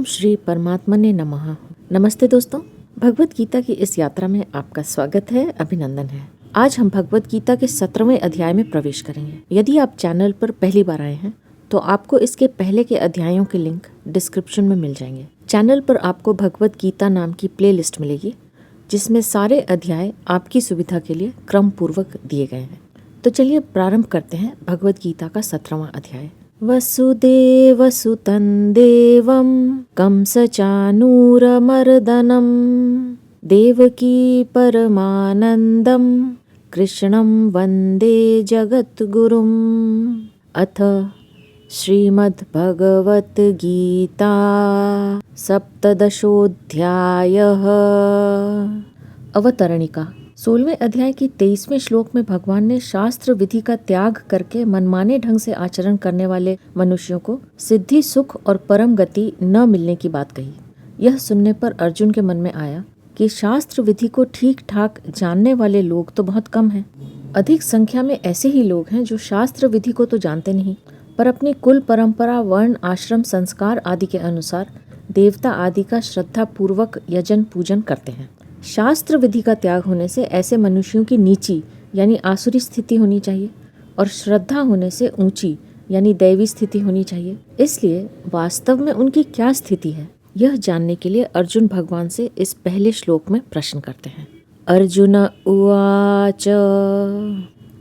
श्री परमात्मने नमः। नमस्ते दोस्तों, भगवत गीता की इस यात्रा में आपका स्वागत है, अभिनंदन है। आज हम भगवत गीता के 17वें अध्याय में प्रवेश करेंगे। यदि आप चैनल पर पहली बार आए हैं तो आपको इसके पहले के अध्यायों के लिंक डिस्क्रिप्शन में मिल जाएंगे। चैनल पर आपको भगवत गीता नाम की प्लेलिस्ट मिलेगी जिसमें सारे अध्याय आपकी सुविधा के लिए क्रम पूर्वक दिए गए हैं। तो चलिए प्रारंभ करते हैं भगवत गीता का 17वां अध्याय। वसुदेवसुतं देवं कंसचानूरमर्दनं देवकी परमानन्दं कृष्णं वन्दे जगद्गुरुम्। अथ श्रीमद्भगवद्गीता सप्तदशोऽध्यायः। अवतरणिका। 16वें अध्याय की 23वें श्लोक में भगवान ने शास्त्र विधि का त्याग करके मनमाने ढंग से आचरण करने वाले मनुष्यों को सिद्धि, सुख और परम गति न मिलने की बात कही। यह सुनने पर अर्जुन के मन में आया कि शास्त्र विधि को ठीक ठाक जानने वाले लोग तो बहुत कम हैं। अधिक संख्या में ऐसे ही लोग हैं जो शास्त्र विधि को तो जानते नहीं, पर अपनी कुल परंपरा, वर्ण, आश्रम, संस्कार आदि के अनुसार देवता आदि का श्रद्धा पूर्वक यजन पूजन करते हैं। शास्त्र विधि का त्याग होने से ऐसे मनुष्यों की नीची यानी आसुरी स्थिति होनी चाहिए और श्रद्धा होने से ऊंची यानी दैवी स्थिति होनी चाहिए। इसलिए वास्तव में उनकी क्या स्थिति है, यह जानने के लिए अर्जुन भगवान से इस पहले श्लोक में प्रश्न करते हैं। अर्जुन उवाच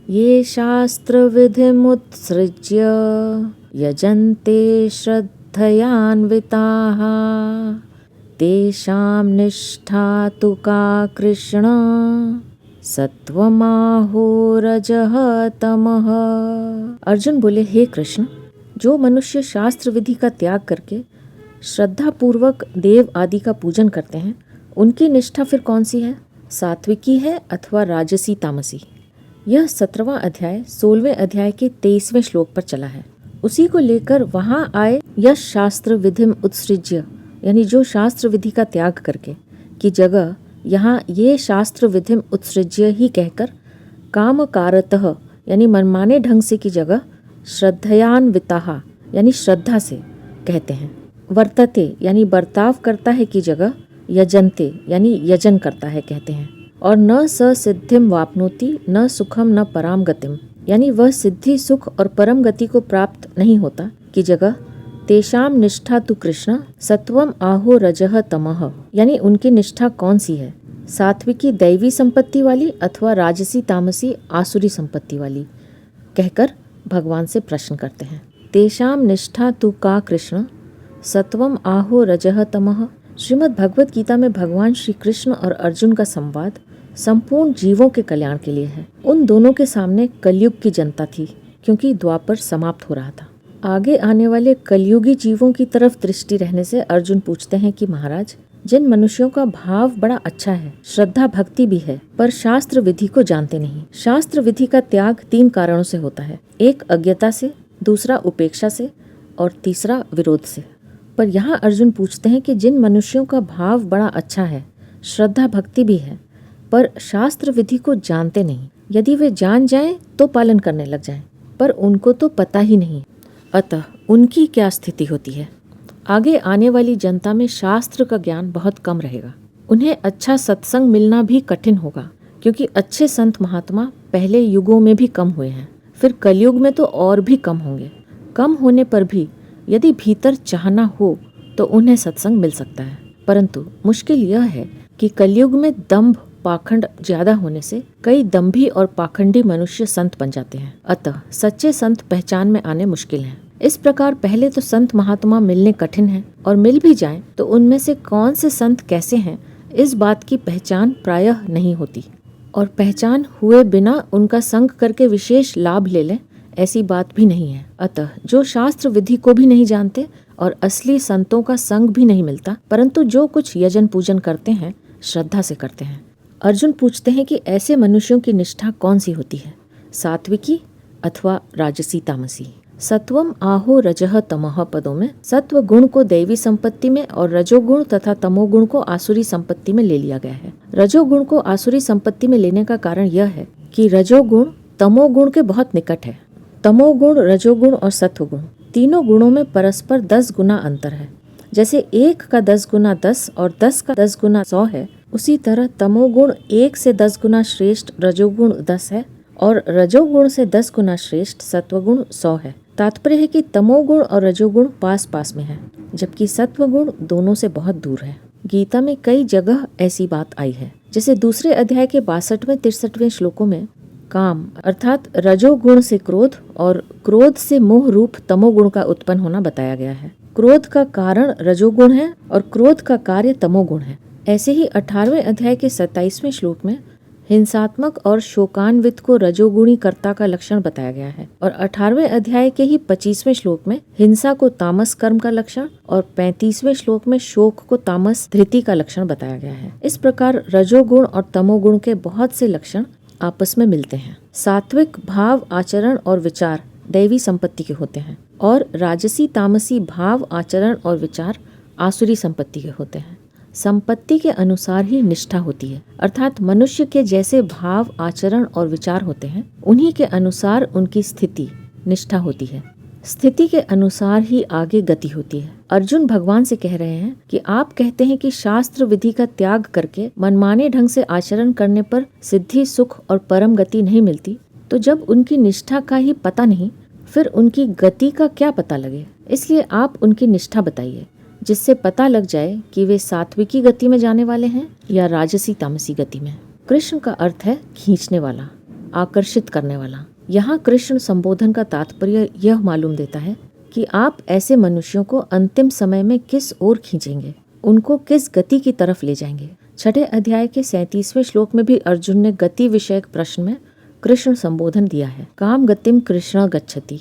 ये शास्त्र विधिमुत्सृज्य यजन्ते श्रद्धयान्विताः तेषां निष्ठा तु का कृष्ण सत्वमाहो रजः तमः। अर्जुन बोले, हे कृष्ण, जो मनुष्य शास्त्र विधि का त्याग करके श्रद्धा पूर्वक देव आदि का पूजन करते हैं, उनकी निष्ठा फिर कौन सी है, सात्विकी है अथवा राजसी तामसी। यह 17वां अध्याय 16वें अध्याय के 23वें श्लोक पर चला है। उसी को लेकर वहां आए यश शास्त्र विधिम उत्सृज्य यानी जो शास्त्र विधि का त्याग करके की जगह यहाँ ये शास्त्र विधिम उत्सृज्य ही कहकर काम कारतः यानी मनमाने ढंग से की जगह श्रद्धयान्विताः यानी श्रद्धा से कहते हैं। वर्तते यानी बर्ताव करता है की जगह यजन्ते यानी यजन करता है कहते हैं। और न स सिद्धिम वाप्नोति न सुखम न पराम गतिम यानी वह सिद्धि, सुख और परम गति को प्राप्त नहीं होता की जगह तेषाम निष्ठा तु कृष्ण सत्वम आहो रजह तमह यानी उनकी निष्ठा कौन सी है, सात्विकी दैवी संपत्ति वाली अथवा राजसी तामसी आसुरी संपत्ति वाली, कहकर भगवान से प्रश्न करते हैं। तेषाम निष्ठा तु का कृष्ण सत्वम आहो रजह तमः। श्रीमद् भगवत गीता में भगवान श्री कृष्ण और अर्जुन का संवाद संपूर्ण जीवों के कल्याण के लिए है। उन दोनों के सामने कलयुग की जनता थी क्योंकि द्वापर समाप्त हो रहा था। आगे आने वाले कलयुगी जीवों की तरफ दृष्टि रहने से अर्जुन पूछते हैं कि महाराज, जिन मनुष्यों का भाव बड़ा अच्छा है, श्रद्धा भक्ति भी है, पर शास्त्र विधि को जानते नहीं। शास्त्र विधि का त्याग 3 कारणों से होता है, एक अज्ञता से, दूसरा उपेक्षा से और तीसरा विरोध से। पर यहाँ अर्जुन पूछते हैं कि जिन मनुष्यों का भाव बड़ा अच्छा है, श्रद्धा भक्ति भी है, पर शास्त्र विधि को जानते नहीं, यदि वे जान जाएं तो पालन करने लग जाएं, पर उनको तो पता ही नहीं, अतः उनकी क्या स्थिति होती है। आगे आने वाली जनता में शास्त्र का ज्ञान बहुत कम रहेगा। उन्हें अच्छा सत्संग मिलना भी कठिन होगा क्योंकि अच्छे संत महात्मा पहले युगों में भी कम हुए हैं, फिर कलयुग में तो और भी कम होंगे। कम होने पर भी यदि भीतर चाहना हो तो उन्हें सत्संग मिल सकता है, परंतु मुश्किल यह है कि कलयुग में दंभ पाखंड ज्यादा होने से कई दंभी और पाखंडी मनुष्य संत बन जाते हैं, अतः सच्चे संत पहचान में आने मुश्किल हैं। इस प्रकार पहले तो संत महात्मा मिलने कठिन हैं और मिल भी जाएं तो उनमें से कौन से संत कैसे हैं, इस बात की पहचान प्रायः नहीं होती, और पहचान हुए बिना उनका संग करके विशेष लाभ ले लें ऐसी बात भी नहीं है। अतः जो शास्त्र विधि को भी नहीं जानते और असली संतों का संग भी नहीं मिलता, परंतु जो कुछ यजन पूजन करते हैं श्रद्धा से करते हैं। अर्जुन पूछते हैं कि ऐसे मनुष्यों की निष्ठा कौन सी होती है, सात्विकी अथवा राजसी तामसी। सत्वम आहो रजह तमह पदों में सत्व गुण को दैवी संपत्ति में और रजोगुण तथा तमोगुण को आसुरी संपत्ति में ले लिया गया है। रजोगुण को आसुरी संपत्ति में लेने का कारण यह है कि रजोगुण तमोगुण के बहुत निकट है। तमोगुण, रजोगुण और सत्वगुण तीनों गुणों में परस्पर 10 गुना अंतर है। जैसे 1 का 10 गुना 10 और 10 का 10 गुना 100 है, उसी तरह तमोगुण 1 से 10 गुना श्रेष्ठ रजोगुण 10 है और रजोगुण से 10 गुना श्रेष्ठ सत्वगुण 100 है। तात्पर्य है कि तमोगुण और रजोगुण पास पास में है, जबकि सत्वगुण दोनों से बहुत दूर है। गीता में कई जगह ऐसी बात आई है। जैसे दूसरे अध्याय के 62वें 63वें श्लोकों में काम अर्थात रजोगुण से क्रोध और क्रोध से मोह रूप तमोगुण का उत्पन्न होना बताया गया है। क्रोध का कारण रजोगुण है और क्रोध का कार्य तमोगुण है। ऐसे ही 18वें अध्याय के 27वें श्लोक में हिंसात्मक और शोकान्वित को रजोगुणी कर्ता का लक्षण बताया गया है और 18वें अध्याय के ही 25वें श्लोक में हिंसा को तामस कर्म का लक्षण और 35वें श्लोक में शोक को तामस धृति का लक्षण बताया गया है। इस प्रकार रजोगुण और तमोगुण के बहुत से लक्षण आपस में मिलते हैं। सात्विक भाव, आचरण और विचार दैवी संपत्ति के होते हैं और राजसी तामसी भाव, आचरण और विचार आसुरी संपत्ति के होते हैं। संपत्ति के अनुसार ही निष्ठा होती है, अर्थात मनुष्य के जैसे भाव, आचरण और विचार होते हैं, उन्हीं के अनुसार उनकी स्थिति निष्ठा होती है। स्थिति के अनुसार ही आगे गति होती है। अर्जुन भगवान से कह रहे हैं कि आप कहते हैं कि शास्त्र विधि का त्याग करके मनमाने ढंग से आचरण करने पर सिद्धि, सुख और परम गति नहीं मिलती, तो जब उनकी निष्ठा का ही पता नहीं, फिर उनकी गति का क्या पता लगे। इसलिए आप उनकी निष्ठा बताइए, जिससे पता लग जाए कि वे सात्विकी गति में जाने वाले हैं या राजसी तामसी गति में। कृष्ण का अर्थ है खींचने वाला, आकर्षित करने वाला। यहाँ कृष्ण संबोधन का तात्पर्य यह मालूम देता है कि आप ऐसे मनुष्यों को अंतिम समय में किस ओर खींचेंगे, उनको किस गति की तरफ ले जाएंगे। 6ठे अध्याय के 37वें श्लोक में भी अर्जुन ने गति विषयक प्रश्न में कृष्ण संबोधन दिया है। काम गतिम कृष्ण गच्छति।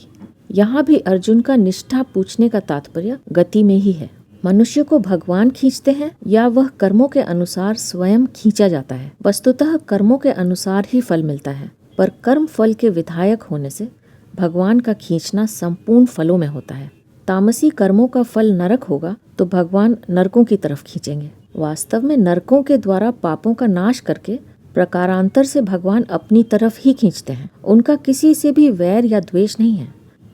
यहाँ भी अर्जुन का निष्ठा पूछने का तात्पर्य गति में ही है। मनुष्य को भगवान खींचते हैं या वह कर्मों के अनुसार स्वयं खींचा जाता है। वस्तुतः कर्मों के अनुसार ही फल मिलता है, पर कर्म फल के विधायक होने से भगवान का खींचना संपूर्ण फलों में होता है। तामसी कर्मों का फल नरक होगा तो भगवान नरकों की तरफ खींचेंगे। वास्तव में नरकों के द्वारा पापों का नाश करके प्रकारांतर से भगवान अपनी तरफ ही खींचते हैं। उनका किसी से भी वैर या द्वेष नहीं है।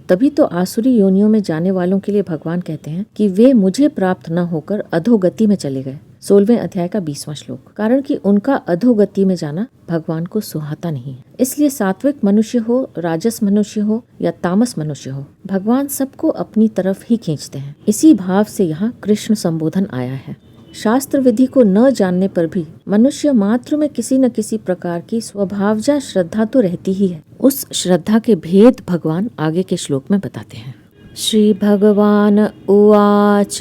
तभी तो आसुरी योनियों में जाने वालों के लिए भगवान कहते हैं कि वे मुझे प्राप्त न होकर अधोगति में चले गए। 16वें अध्याय का 20वां श्लोक। कारण कि उनका अधोगति में जाना भगवान को सुहाता नहीं है। इसलिए सात्विक मनुष्य हो, राजस मनुष्य हो या तामस मनुष्य हो, भगवान सबको अपनी तरफ ही खींचते हैं। इसी भाव से यहाँ कृष्ण संबोधन आया है। शास्त्र विधि को न जानने पर भी मनुष्य मात्र में किसी न किसी प्रकार की स्वभावजा श्रद्धा तो रहती ही है। उस श्रद्धा के भेद भगवान आगे के श्लोक में बताते हैं। श्री भगवान उवाच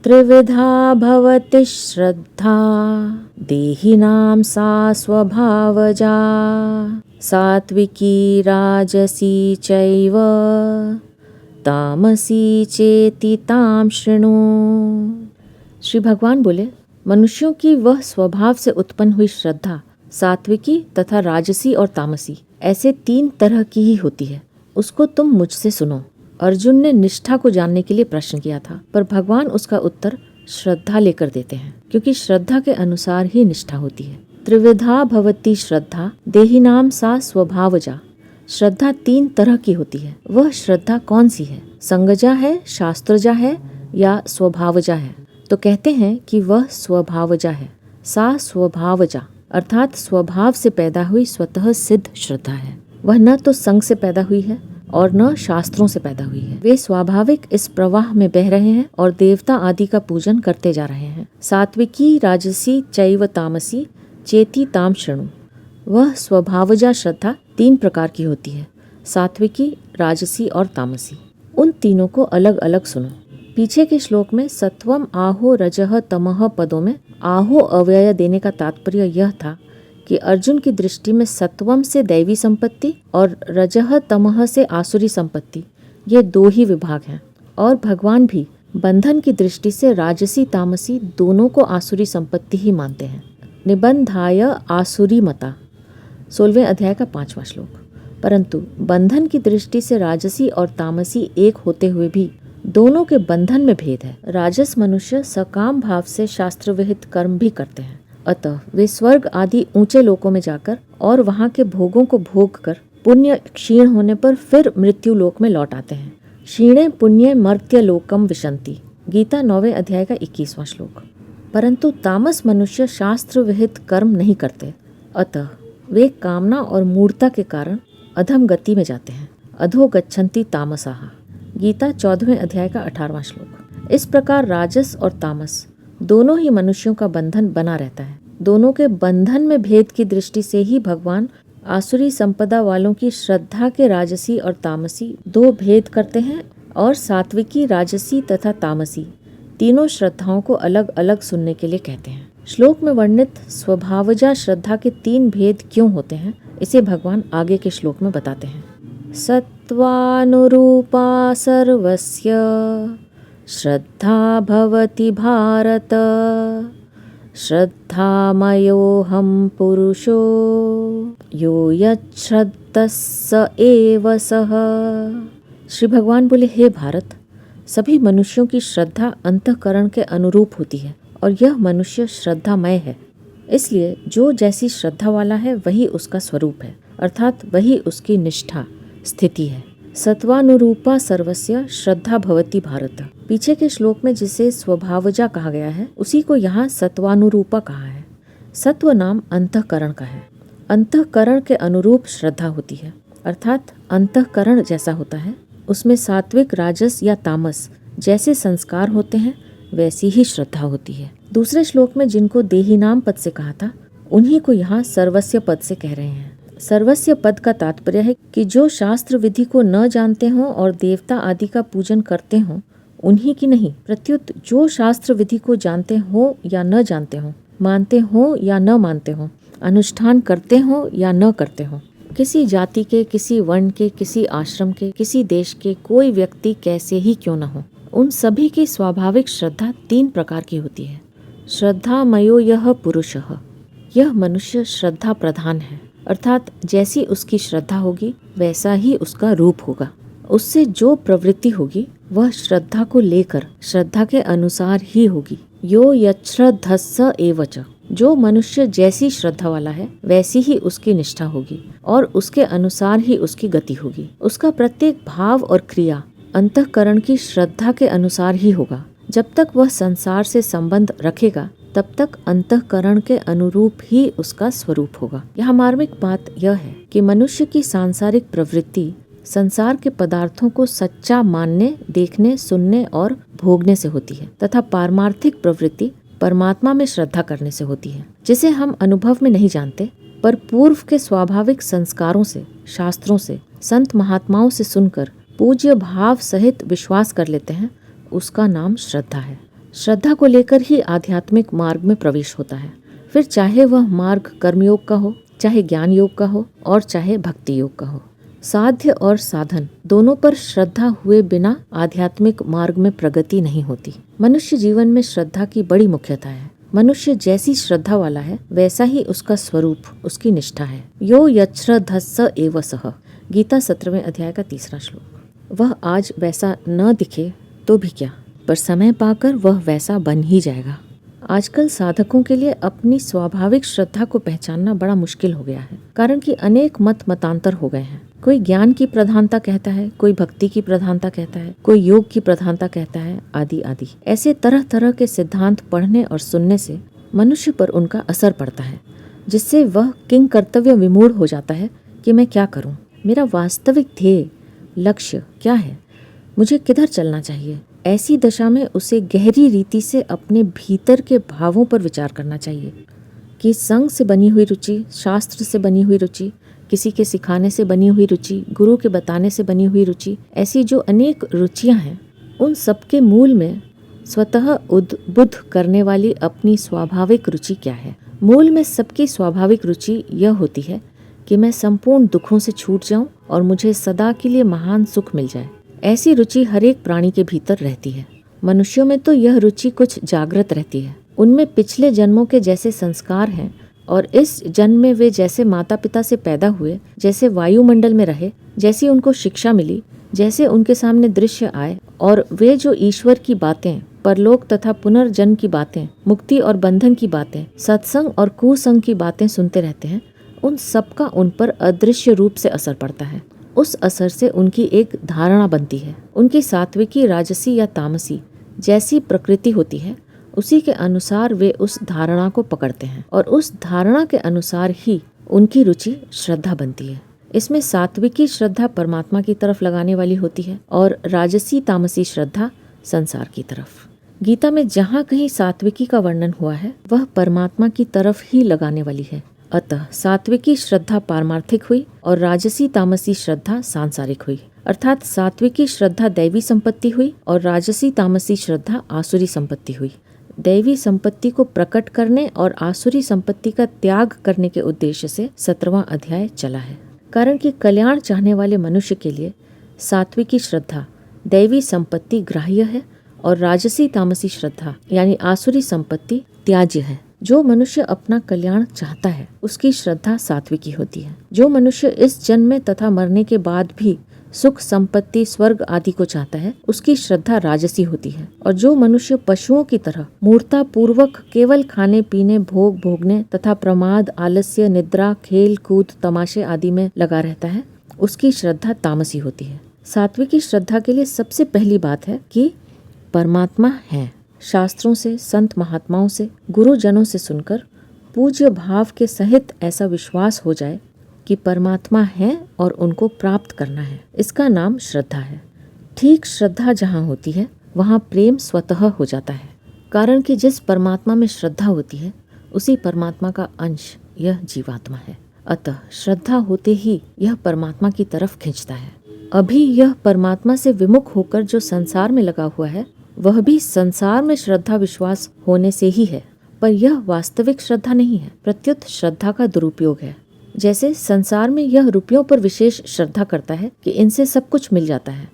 त्रिविधा भवति श्रद्धा देहिनां सा स्वभावजा सात्विकी राजसी चैव तामसी चेति तां शृणु। श्री भगवान बोले, मनुष्यों की वह स्वभाव से उत्पन्न हुई श्रद्धा सात्विकी तथा राजसी और तामसी ऐसे 3 तरह की ही होती है। उसको तुम मुझसे सुनो। अर्जुन ने निष्ठा को जानने के लिए प्रश्न किया था, पर भगवान उसका उत्तर श्रद्धा लेकर देते हैं, क्योंकि श्रद्धा के अनुसार ही निष्ठा होती है। त्रिविधा भवति श्रद्धा देहिनाम सा स्वभावजा। श्रद्धा 3 तरह की होती है। वह श्रद्धा कौन सी है? संगजा है, शास्त्रजा है या स्वभावजा है? तो कहते हैं कि वह स्वभावजा है। सा स्वभावजा अर्थात स्वभाव से पैदा हुई स्वतः सिद्ध श्रद्धा है। वह न तो संग से पैदा हुई है और न शास्त्रों से पैदा हुई है। वे स्वाभाविक इस प्रवाह में बह रहे हैं और देवता आदि का पूजन करते जा रहे हैं। सात्विकी राजसी चैव तामसी चेति ताम शृणु। वह स्वभावजा श्रद्धा 3 प्रकार की होती है, सात्विकी, राजसी और तामसी। उन तीनों को अलग अलग सुनो। पीछे के श्लोक में सत्वम आहो रजह तमह पदों में आहो अव्यय देने का तात्पर्य यह था कि अर्जुन की दृष्टि में सत्वम से दैवी संपत्ति और रजह तमह से आसुरी संपत्ति, ये 2 ही विभाग हैं। और भगवान भी बंधन की दृष्टि से राजसी तामसी दोनों को आसुरी संपत्ति ही मानते हैं। निबंधाय आसुरी मता 16वें अध्याय का 5वां श्लोक। परंतु बंधन की दृष्टि से राजसी और तामसी एक होते हुए भी दोनों के बंधन में भेद है। राजस मनुष्य सकाम भाव से शास्त्र विहित कर्म भी करते हैं, अतः वे स्वर्ग आदि ऊंचे लोकों में जाकर और वहां के भोगों को भोग कर पुण्य क्षीण होने पर फिर मृत्यु लोक में लौट आते हैं। क्षीणे पुण्य मर्त्य लोकम विशंति। गीता 9वें अध्याय का 21वां श्लोक। परंतु तामस मनुष्य शास्त्र विहित कर्म नहीं करते, अतः वे कामना और मूढ़ता के कारण अधम गति में जाते हैं। अधो गच्छन्ति तामसाः। गीता 14वें अध्याय का 18वां श्लोक। इस प्रकार राजस और तामस दोनों ही मनुष्यों का बंधन बना रहता है। दोनों के बंधन में भेद की दृष्टि से ही भगवान आसुरी संपदा वालों की श्रद्धा के राजसी और तामसी दो भेद करते हैं और सात्विकी, राजसी तथा तामसी तीनों श्रद्धाओं को अलग अलग सुनने के लिए कहते हैं। श्लोक में वर्णित स्वभावजा श्रद्धा के 3 भेद क्यों होते हैं, इसे भगवान आगे के श्लोक में बताते हैं। सत्वानुरूपा सर्वस्य श्रद्धा भवति भारत, श्रद्धामयोऽहं पुरुषो यो यच्छ्रद्धः स एव सः। श्री भगवान बोले, हे भारत, सभी मनुष्यों की श्रद्धा अंतःकरण के अनुरूप होती है और यह मनुष्य श्रद्धामय है। इसलिए जो जैसी श्रद्धा वाला है वही उसका स्वरूप है, अर्थात वही उसकी निष्ठा स्थिति है। सत्वानुरूपा सर्वस्य श्रद्धा भवति भारत। पीछे के श्लोक में जिसे स्वभावजा कहा गया है उसी को यहाँ सत्वानुरूपा कहा है। सत्व नाम अंतःकरण का है। अंतःकरण के अनुरूप श्रद्धा होती है, अर्थात अंतःकरण जैसा होता है उसमें सात्विक, राजस या तामस जैसे संस्कार होते हैं वैसी ही श्रद्धा होती है। दूसरे श्लोक में जिनको देही नाम पद से कहा था उन्हीं को यहाँ सर्वस्य पद से कह रहे हैं। सर्वस्य पद का तात्पर्य है कि जो शास्त्र विधि को न जानते हों और देवता आदि का पूजन करते हों उन्हीं की नहीं, प्रत्युत जो शास्त्र विधि को जानते हो या न जानते हो, मानते हो या न मानते हो, अनुष्ठान करते हो या न करते हो, किसी जाति के, किसी वर्ण के, किसी आश्रम के, किसी देश के कोई व्यक्ति कैसे ही क्यों न हो, उन सभी की स्वाभाविक श्रद्धा 3 प्रकार की होती है। श्रद्धामयो यह पुरुषः, यह मनुष्य श्रद्धा प्रधान है, अर्थात जैसी उसकी श्रद्धा होगी वैसा ही उसका रूप होगा। उससे जो प्रवृत्ति होगी वह श्रद्धा को लेकर श्रद्धा के अनुसार ही होगी। यो यच्छ्रद्धस्स एव च, जो मनुष्य जैसी श्रद्धा वाला है वैसी ही उसकी निष्ठा होगी और उसके अनुसार ही उसकी गति होगी। उसका प्रत्येक भाव और क्रिया अंतःकरण की श्रद्धा के अनुसार ही होगा। जब तक वह संसार से संबंध रखेगा तब तक अंतःकरण के अनुरूप ही उसका स्वरूप होगा। यहाँ मार्मिक बात यह है कि मनुष्य की सांसारिक प्रवृत्ति संसार के पदार्थों को सच्चा मानने, देखने, सुनने और भोगने से होती है तथा पारमार्थिक प्रवृत्ति परमात्मा में श्रद्धा करने से होती है, जिसे हम अनुभव में नहीं जानते पर पूर्व के स्वाभाविक संस्कारों से, शास्त्रों से, संत महात्माओं से सुनकर पूज्य भाव सहित विश्वास कर लेते हैं। उसका नाम श्रद्धा है। श्रद्धा को लेकर ही आध्यात्मिक मार्ग में प्रवेश होता है। फिर चाहे वह मार्ग कर्मयोग का हो, चाहे ज्ञान योग का हो और चाहे भक्ति योग का हो। साध्य और साधन दोनों पर श्रद्धा हुए बिना आध्यात्मिक मार्ग में प्रगति नहीं होती। मनुष्य जीवन में श्रद्धा की बड़ी मुख्यता है। मनुष्य जैसी श्रद्धा वाला है वैसा ही उसका स्वरूप, उसकी निष्ठा है। यो यच्छ्रद्धस्स एव सः। गीता 17वें अध्याय का 3रा श्लोक। वह आज वैसा न दिखे तो भी क्या, पर समय पाकर वह वैसा बन ही जाएगा। आजकल साधकों के लिए अपनी स्वाभाविक श्रद्धा को पहचानना बड़ा मुश्किल हो गया है, कारण कि अनेक मतांतर हो गए हैं। कोई ज्ञान की प्रधानता कहता है, कोई भक्ति की प्रधानता कहता है, कोई योग की प्रधानता कहता है, आदि आदि। ऐसे तरह तरह के सिद्धांत पढ़ने और सुनने से मनुष्य पर उनका असर पड़ता है, जिससे वह किंग कर्तव्य विमूढ़ हो जाता है कि मैं क्या करूं, मेरा वास्तविक ध्येय, लक्ष्य क्या है, मुझे किधर चलना चाहिए। ऐसी दशा में उसे गहरी रीति से अपने भीतर के भावों पर विचार करना चाहिए कि संग से बनी हुई रुचि, शास्त्र से बनी हुई रुचि, किसी के सिखाने से बनी हुई रुचि, गुरु के बताने से बनी हुई रुचि, ऐसी जो अनेक रुचियां हैं, उन सबके मूल में स्वतः उद्बुद्ध करने वाली अपनी स्वाभाविक रुचि क्या है। मूल में सबकी स्वाभाविक रुचि यह होती है कि मैं संपूर्ण दुखों से छूट जाऊं और मुझे सदा के लिए महान सुख मिल जाए। ऐसी रुचि हर एक प्राणी के भीतर रहती है। मनुष्यों में तो यह रुचि कुछ जागृत रहती है। उनमें पिछले जन्मों के जैसे संस्कार हैं और इस जन्म में वे जैसे माता पिता से पैदा हुए, जैसे वायुमंडल में रहे, जैसी उनको शिक्षा मिली, जैसे उनके सामने दृश्य आए और वे जो ईश्वर की बातें, परलोक तथा पुनर्जन्म की बातें, मुक्ति और बंधन की बातें, सत्संग और कुसंग की बातें सुनते रहते हैं, उन सबका उन पर अदृश्य रूप से असर पड़ता है। उस असर से उनकी एक धारणा बनती है। उनकी सात्विकी, राजसी या तामसी जैसी प्रकृति होती है उसी के अनुसार वे उस धारणा को पकड़ते हैं और उस धारणा के अनुसार ही उनकी रुचि श्रद्धा बनती है। इसमें सात्विकी श्रद्धा परमात्मा की तरफ लगाने वाली होती है और राजसी तामसी श्रद्धा संसार की तरफ। गीता में जहाँ कहीं सात्विकी का वर्णन हुआ है वह परमात्मा की तरफ ही लगाने वाली है। अतः सात्विकी श्रद्धा पारमार्थिक हुई और राजसी तामसी श्रद्धा सांसारिक हुई। अर्थात सात्विकी श्रद्धा दैवी संपत्ति हुई और राजसी तामसी श्रद्धा आसुरी संपत्ति हुई। दैवी संपत्ति को प्रकट करने और आसुरी संपत्ति का त्याग करने के उद्देश्य से 17वां अध्याय चला है। कारण कि कल्याण चाहने वाले मनुष्य के लिए सात्विकी श्रद्धा दैवी संपत्ति ग्राह्य है और राजसी तामसी श्रद्धा यानी आसुरी संपत्ति त्याज्य है। जो मनुष्य अपना कल्याण चाहता है उसकी श्रद्धा सात्विकी होती है। जो मनुष्य इस जन्म में तथा मरने के बाद भी सुख संपत्ति स्वर्ग आदि को चाहता है उसकी श्रद्धा राजसी होती है। और जो मनुष्य पशुओं की तरह मूर्ता पूर्वक केवल खाने पीने भोग भोगने तथा प्रमाद आलस्य निद्रा खेल कूद तमाशे आदि में लगा रहता है उसकी श्रद्धा तामसी होती है। सात्विकी श्रद्धा के लिए सबसे पहली बात है कि परमात्मा है। शास्त्रों से संत महात्माओं से गुरुजनों से सुनकर पूज्य भाव के सहित ऐसा विश्वास हो जाए कि परमात्मा है और उनको प्राप्त करना है। इसका नाम श्रद्धा है। ठीक श्रद्धा जहाँ होती है वहाँ प्रेम स्वतः हो जाता है। कारण कि जिस परमात्मा में श्रद्धा होती है उसी परमात्मा का अंश यह जीवात्मा है। अतः श्रद्धा होते ही यह परमात्मा की तरफ खींचता है। अभी यह परमात्मा से विमुख होकर जो संसार में लगा हुआ है वह भी संसार में श्रद्धा विश्वास होने से ही है, पर यह वास्तविक श्रद्धा नहीं है, प्रत्युत श्रद्धा का दुरुपयोग है। जैसे संसार में यह रुपयों पर विशेष श्रद्धा करता है कि इनसे सब कुछ मिल जाता है।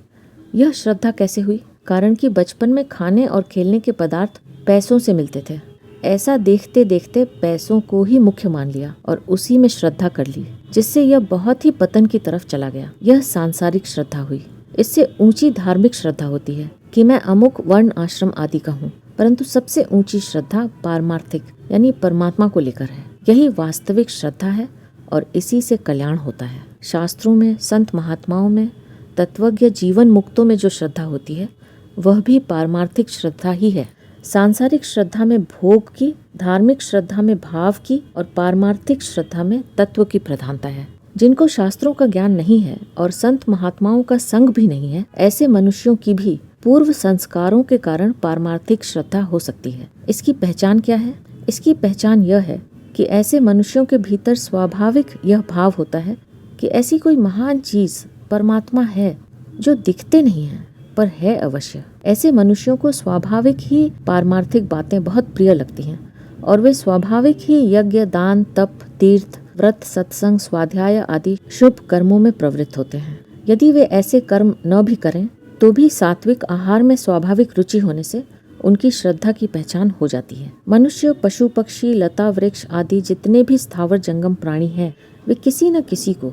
यह श्रद्धा कैसे हुई? कारण कि बचपन में खाने और खेलने के पदार्थ पैसों से मिलते थे। ऐसा देखते देखते पैसों को ही मुख्य मान लिया और उसी में श्रद्धा कर ली, जिससे यह बहुत ही पतन की तरफ चला गया। यह सांसारिक श्रद्धा हुई। इससे ऊंची धार्मिक श्रद्धा होती है कि मैं अमुक वर्ण आश्रम आदि का हूँ, परंतु सबसे ऊंची श्रद्धा पारमार्थिक यानी परमात्मा को लेकर है। यही वास्तविक श्रद्धा है और इसी से कल्याण होता है। शास्त्रों में संत महात्माओं में तत्वज्ञ जीवन मुक्तों में जो श्रद्धा होती है वह भी पारमार्थिक श्रद्धा ही है। सांसारिक श्रद्धा में भोग की, धार्मिक श्रद्धा में भाव की और पारमार्थिक श्रद्धा में तत्व की प्रधानता है। जिनको शास्त्रों का ज्ञान नहीं है और संत महात्माओं का संग भी नहीं है, ऐसे मनुष्यों की भी पूर्व संस्कारों के कारण पारमार्थिक श्रद्धा हो सकती है। इसकी पहचान क्या है? इसकी पहचान यह है कि ऐसे मनुष्यों के भीतर स्वाभाविक यह भाव होता है कि ऐसी कोई महान चीज परमात्मा है जो दिखते नहीं है पर है अवश्य। ऐसे मनुष्यों को स्वाभाविक ही पारमार्थिक बातें बहुत प्रिय लगती हैं और वे स्वाभाविक ही यज्ञ दान तप तीर्थ व्रत सत्संग स्वाध्याय आदि शुभ कर्मों में प्रवृत्त होते हैं। यदि वे ऐसे कर्म न भी करें तो भी सात्विक आहार में स्वाभाविक रुचि होने से उनकी श्रद्धा की पहचान हो जाती है। मनुष्य पशु पक्षी लता वृक्ष आदि जितने भी स्थावर जंगम प्राणी हैं वे किसी न किसी को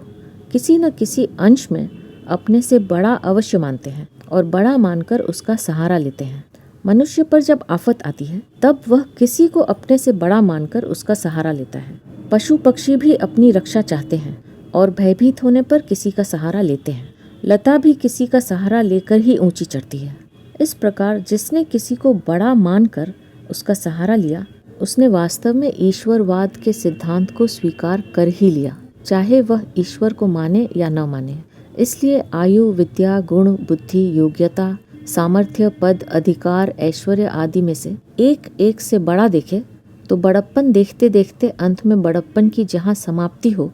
किसी न किसी अंश में अपने से बड़ा अवश्य मानते हैं और बड़ा मानकर उसका सहारा लेते हैं। मनुष्य पर जब आफत आती है तब वह किसी को अपने से बड़ा मानकर उसका सहारा लेता है। पशु पक्षी भी अपनी रक्षा चाहते हैं और भयभीत होने पर किसी का सहारा लेते हैं। लता भी किसी का सहारा लेकर ही ऊंची चढ़ती है। इस प्रकार जिसने किसी को बड़ा मानकर उसका सहारा लिया उसने वास्तव में ईश्वरवाद के सिद्धांत को स्वीकार कर ही लिया, चाहे वह ईश्वर को माने या न माने। इसलिए आयु विद्या गुण बुद्धि योग्यता सामर्थ्य पद अधिकार ऐश्वर्य आदि में से एक एक से बड़ा देखे तो बड़प्पन देखते देखते अंत में बड़प्पन की जहाँ समाप्ति हो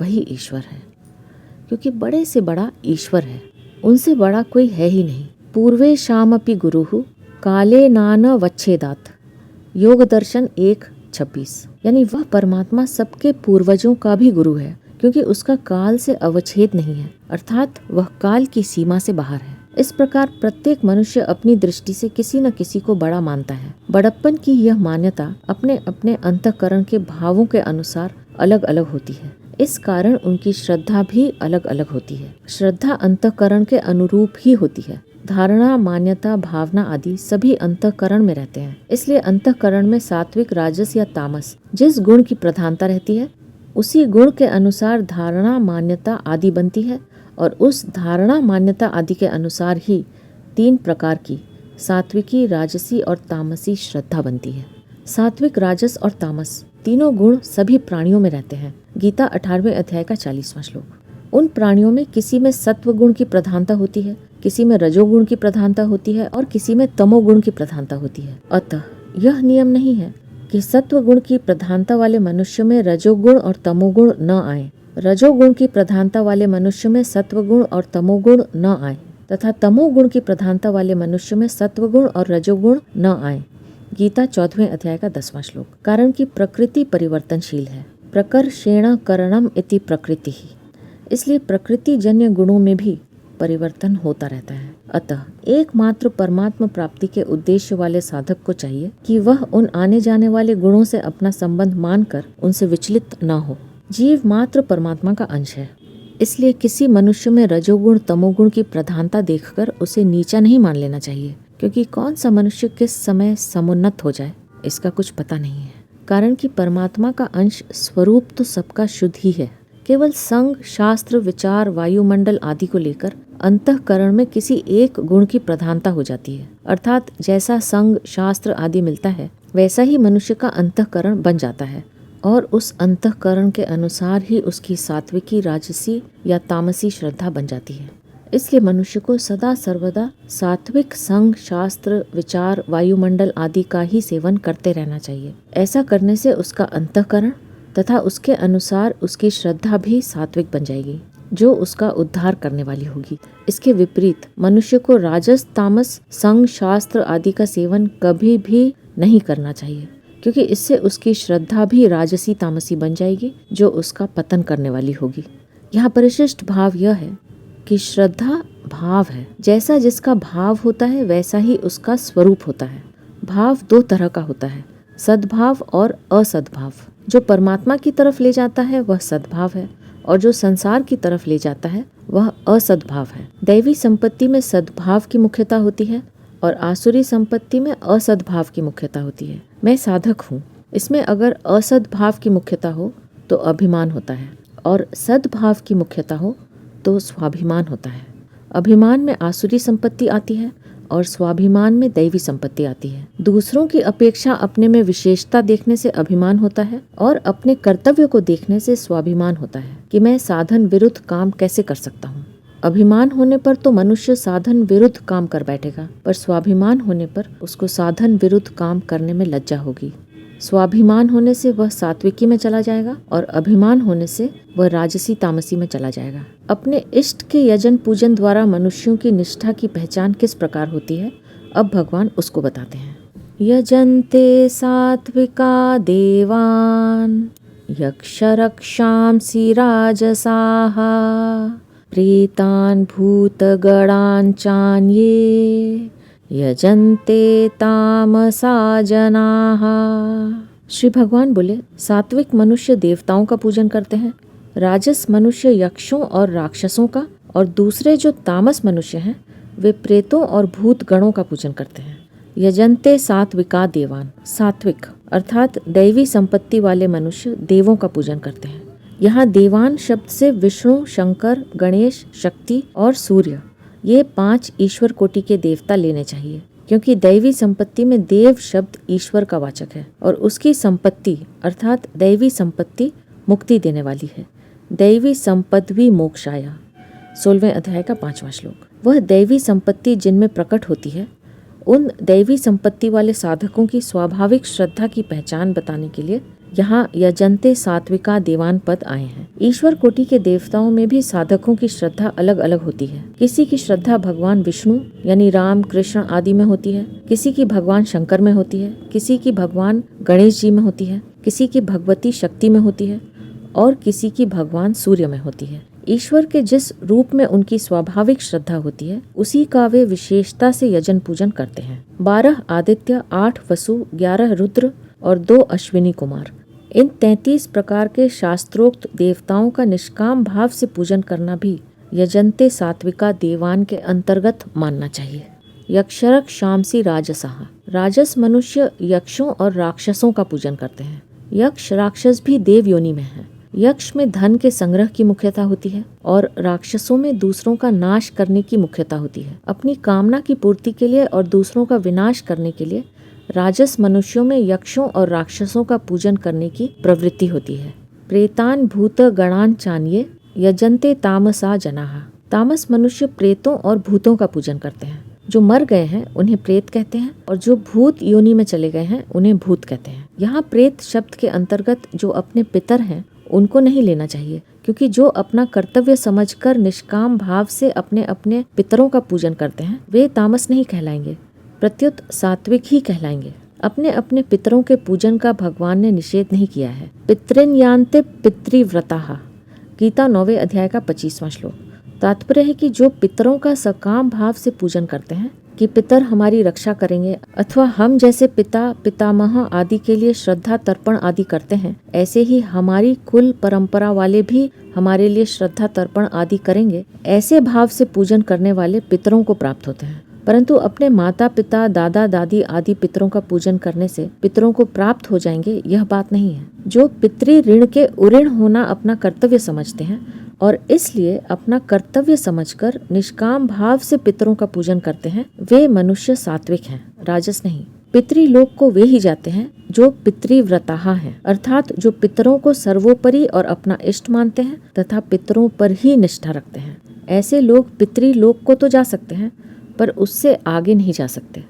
वही ईश्वर है, क्योंकि बड़े से बड़ा ईश्वर है, उनसे बड़ा कोई है ही नहीं। पूर्वे शामपि गुरुहु काले नान वच्छेदात। योग दर्शन 1:26 यानी वह परमात्मा सबके पूर्वजों का भी गुरु है, क्योंकि उसका काल से अवच्छेद नहीं है, अर्थात वह काल की सीमा से बाहर है। इस प्रकार प्रत्येक मनुष्य अपनी दृष्टि से किसी न किसी को बड़ा मानता है। बड़प्पन की यह मान्यता अपने अपने अंतःकरण के भावों के अनुसार अलग अलग होती है। इस कारण उनकी श्रद्धा भी अलग अलग होती है। श्रद्धा अंतःकरण के अनुरूप ही होती है। धारणा मान्यता भावना आदि सभी अंतःकरण में रहते हैं। इसलिए अंतःकरण में सात्विक राजस या तामस जिस गुण की प्रधानता रहती है उसी गुण के अनुसार धारणा मान्यता आदि बनती है और उस धारणा मान्यता आदि के अनुसार ही 3 प्रकार की सात्विकी, राजसी और तामसी श्रद्धा बनती है। सात्विक, राजस और तामस तीनों गुण सभी प्राणियों में रहते हैं। गीता 18वें अध्याय का 40वां श्लोक। उन प्राणियों में किसी में सत्व गुण की प्रधानता होती है, किसी में रजोगुण की प्रधानता होती है और किसी में तमोगुण की प्रधानता होती है। अतः यह नियम नहीं है कि सत्व गुण की प्रधानता वाले मनुष्य में रजोगुण और तमोगुण न आए, रजोगुण की प्रधानता वाले मनुष्य में सत्वगुण और तमोगुण न आए तथा तमोगुण की प्रधानता वाले मनुष्य में सत्वगुण और रजोगुण न आए। गीता 14वें अध्याय का 10वां श्लोक। कारण कि प्रकृति परिवर्तनशील है। प्रकर्षेण करणम इति प्रकृति ही, इसलिए प्रकृति जन्य गुणों में भी परिवर्तन होता रहता है। अतः एकमात्र परमात्मा प्राप्ति के उद्देश्य वाले साधक को चाहिए कि वह उन आने जाने वाले गुणों से अपना संबंध मानकर उनसे विचलित न हो। जीव मात्र परमात्मा का अंश है, इसलिए किसी मनुष्य में रजोगुण तमोगुण की प्रधानता देखकर उसे नीचा नहीं मान लेना चाहिए, क्योंकि कौन सा मनुष्य किस समय समुन्नत हो जाए इसका कुछ पता नहीं है। कारण कि परमात्मा का अंश स्वरूप तो सबका शुद्ध ही है। केवल संग, शास्त्र, विचार, वायुमंडल आदि को लेकर अंतःकरण में किसी एक गुण की प्रधानता हो जाती है। अर्थात जैसा संग, शास्त्र आदि मिलता है वैसा ही मनुष्य का अंतःकरण बन जाता है और उस अंतःकरण के अनुसार ही उसकी सात्विकी, राजसी या तामसी श्रद्धा बन जाती है। इसलिए मनुष्य को सदा सर्वदा सात्विक संग, शास्त्र, विचार, वायुमंडल आदि का ही सेवन करते रहना चाहिए। ऐसा करने से उसका अंतःकरण तथा उसके अनुसार उसकी श्रद्धा भी सात्विक बन जाएगी, जो उसका उद्धार करने वाली होगी। इसके विपरीत मनुष्य को राजस, तामस, संग, शास्त्र आदि का सेवन कभी भी नहीं करना चाहिए, क्योंकि इससे उसकी श्रद्धा भी राजसी तामसी बन जाएगी, जो उसका पतन करने वाली होगी। यहाँ परिशिष्ट भाव यह है कि श्रद्धा भाव है। जैसा जिसका भाव होता है वैसा ही उसका स्वरूप होता है। भाव दो तरह का होता है, सद्भाव और असद्भाव। जो परमात्मा की तरफ ले जाता है वह सद्भाव है और जो संसार की तरफ ले जाता है वह असद्भाव है। दैवी संपत्ति में सद्भाव की मुख्यता होती है और आसुरी संपत्ति में असद्भाव की मुख्यता होती है। मैं साधक हूँ, इसमें अगर असद्भाव की मुख्यता हो तो अभिमान होता है और सद्भाव की मुख्यता हो तो स्वाभिमान होता है। अभिमान में आसुरी संपत्ति आती है और स्वाभिमान में दैवी संपत्ति आती है। दूसरों की अपेक्षा अपने में विशेषता देखने से अभिमान होता है और अपने कर्तव्य को देखने से स्वाभिमान होता है कि मैं साधन विरुद्ध काम कैसे कर सकता हूँ। अभिमान होने पर तो मनुष्य साधन विरुद्ध काम कर बैठेगा, पर स्वाभिमान होने पर उसको साधन विरुद्ध काम करने में लज्जा होगी। स्वाभिमान होने से वह सात्विकी में चला जाएगा और अभिमान होने से वह राजसी तामसी में चला जाएगा। अपने इष्ट के यजन पूजन द्वारा मनुष्यों की निष्ठा की पहचान किस प्रकार होती है, अब भगवान उसको बताते हैं। यजन्ते सात्विका देवान यक्षरक्षांसि राजसाः प्रेतान् भूतगणान् चान्ये यजन्ते तामसा जनाः। श्री भगवान बोले, सात्विक मनुष्य देवताओं का पूजन करते हैं, राजस मनुष्य यक्षों और राक्षसों का, और दूसरे जो तामस मनुष्य हैं वे प्रेतों और भूत गणों का पूजन करते हैं। यजन्ते सात्विका देवान, सात्विक अर्थात दैवी संपत्ति वाले मनुष्य देवों का पूजन करते हैं। यहाँ देवान शब्द से विष्णु, शंकर, गणेश, शक्ति और सूर्य ये 5 ईश्वर कोटि के देवता लेने चाहिए, क्योंकि दैवी संपत्ति में देव शब्द ईश्वर का वाचक है और उसकी संपत्ति अर्थात दैवी संपत्ति मुक्ति देने वाली है। दैवी संपद्वी मोक्षाया, 16वें अध्याय का 5वां श्लोक। वह दैवी संपत्ति जिनमें प्रकट होती है, उन दैवी संपत्ति वाले साधकों की स्वाभाविक श्रद्धा की पहचान बताने के लिए यहाँ यजन्ते सात्विका देवान पद आए हैं। ईश्वर कोटि के देवताओं में भी साधकों की श्रद्धा अलग अलग होती है। किसी की श्रद्धा भगवान विष्णु यानी राम, कृष्ण आदि में होती है, किसी की भगवान शंकर में होती है, किसी की भगवान गणेश जी में होती है, किसी की भगवती शक्ति में होती है और किसी की भगवान सूर्य में होती है। ईश्वर के जिस रूप में उनकी स्वाभाविक श्रद्धा होती है उसी का वे विशेषता से यजन पूजन करते हैं। 12 आदित्य, 8 वसु, 11 रुद्र और 2 अश्विनी कुमार, इन 33 प्रकार के शास्त्रोक्त देवताओं का निष्काम भाव से पूजन करना भी यजन्ते सात्विका देवान के अंतर्गत मानना चाहिए। यक्षरक शामसी राजसाः, राजस मनुष्य यक्षों और राक्षसों का पूजन करते हैं। यक्ष राक्षस भी देव योनि में है। यक्ष में धन के संग्रह की मुख्यता होती है और राक्षसों में दूसरों का नाश करने की मुख्यता होती है। अपनी कामना की पूर्ति के लिए और दूसरों का विनाश करने के लिए राजस मनुष्यों में यक्षों और राक्षसों का पूजन करने की प्रवृत्ति होती है। प्रेतान भूत गणान चान्ये यजन्ते तामसा जनाः। तामस मनुष्य प्रेतों और भूतों का पूजन करते हैं। जो मर गए हैं उन्हें प्रेत कहते हैं और जो भूत योनि में चले गए हैं उन्हें भूत कहते हैं। यहाँ प्रेत शब्द के अंतर्गत जो अपने पितर हैं उनको नहीं लेना चाहिए, क्योंकि जो अपना कर्तव्य समझकर निष्काम भाव से अपने अपने पितरों का पूजन करते हैं वे तामस नहीं कहलाएंगे, प्रत्युत सात्विक ही कहलाएंगे। अपने अपने पितरों के पूजन का भगवान ने निषेध नहीं किया है। पितृन यान्ते पितृव्रताः, गीता 9वें अध्याय का 25वां श्लोक। तात्पर्य है कि जो पितरों का सकाम भाव से पूजन करते हैं कि पितर हमारी रक्षा करेंगे, अथवा हम जैसे पिता पितामह आदि के लिए श्रद्धा तर्पण आदि करते हैं, ऐसे ही हमारी कुल परंपरा वाले भी हमारे लिए श्रद्धा तर्पण आदि करेंगे, ऐसे भाव से पूजन करने वाले पितरों को प्राप्त होते हैं। परंतु अपने माता पिता दादा दादी आदि पितरों का पूजन करने से पितरों को प्राप्त हो जाएंगे, यह बात नहीं है। जो पितृ ऋण के उऋण होना अपना कर्तव्य समझते हैं और इसलिए अपना कर्तव्य समझकर निष्काम भाव से पितरों का पूजन करते हैं, वे मनुष्य सात्विक हैं, राजस नहीं। पितृलोक को वे ही जाते हैं जो पितृव्रताः हैं, अर्थात जो पितरों को सर्वोपरि और अपना इष्ट मानते हैं तथा पितरों पर ही निष्ठा रखते हैं। ऐसे लोग पितृलोक को तो जा सकते हैं पर उससे आगे नहीं जा सकते।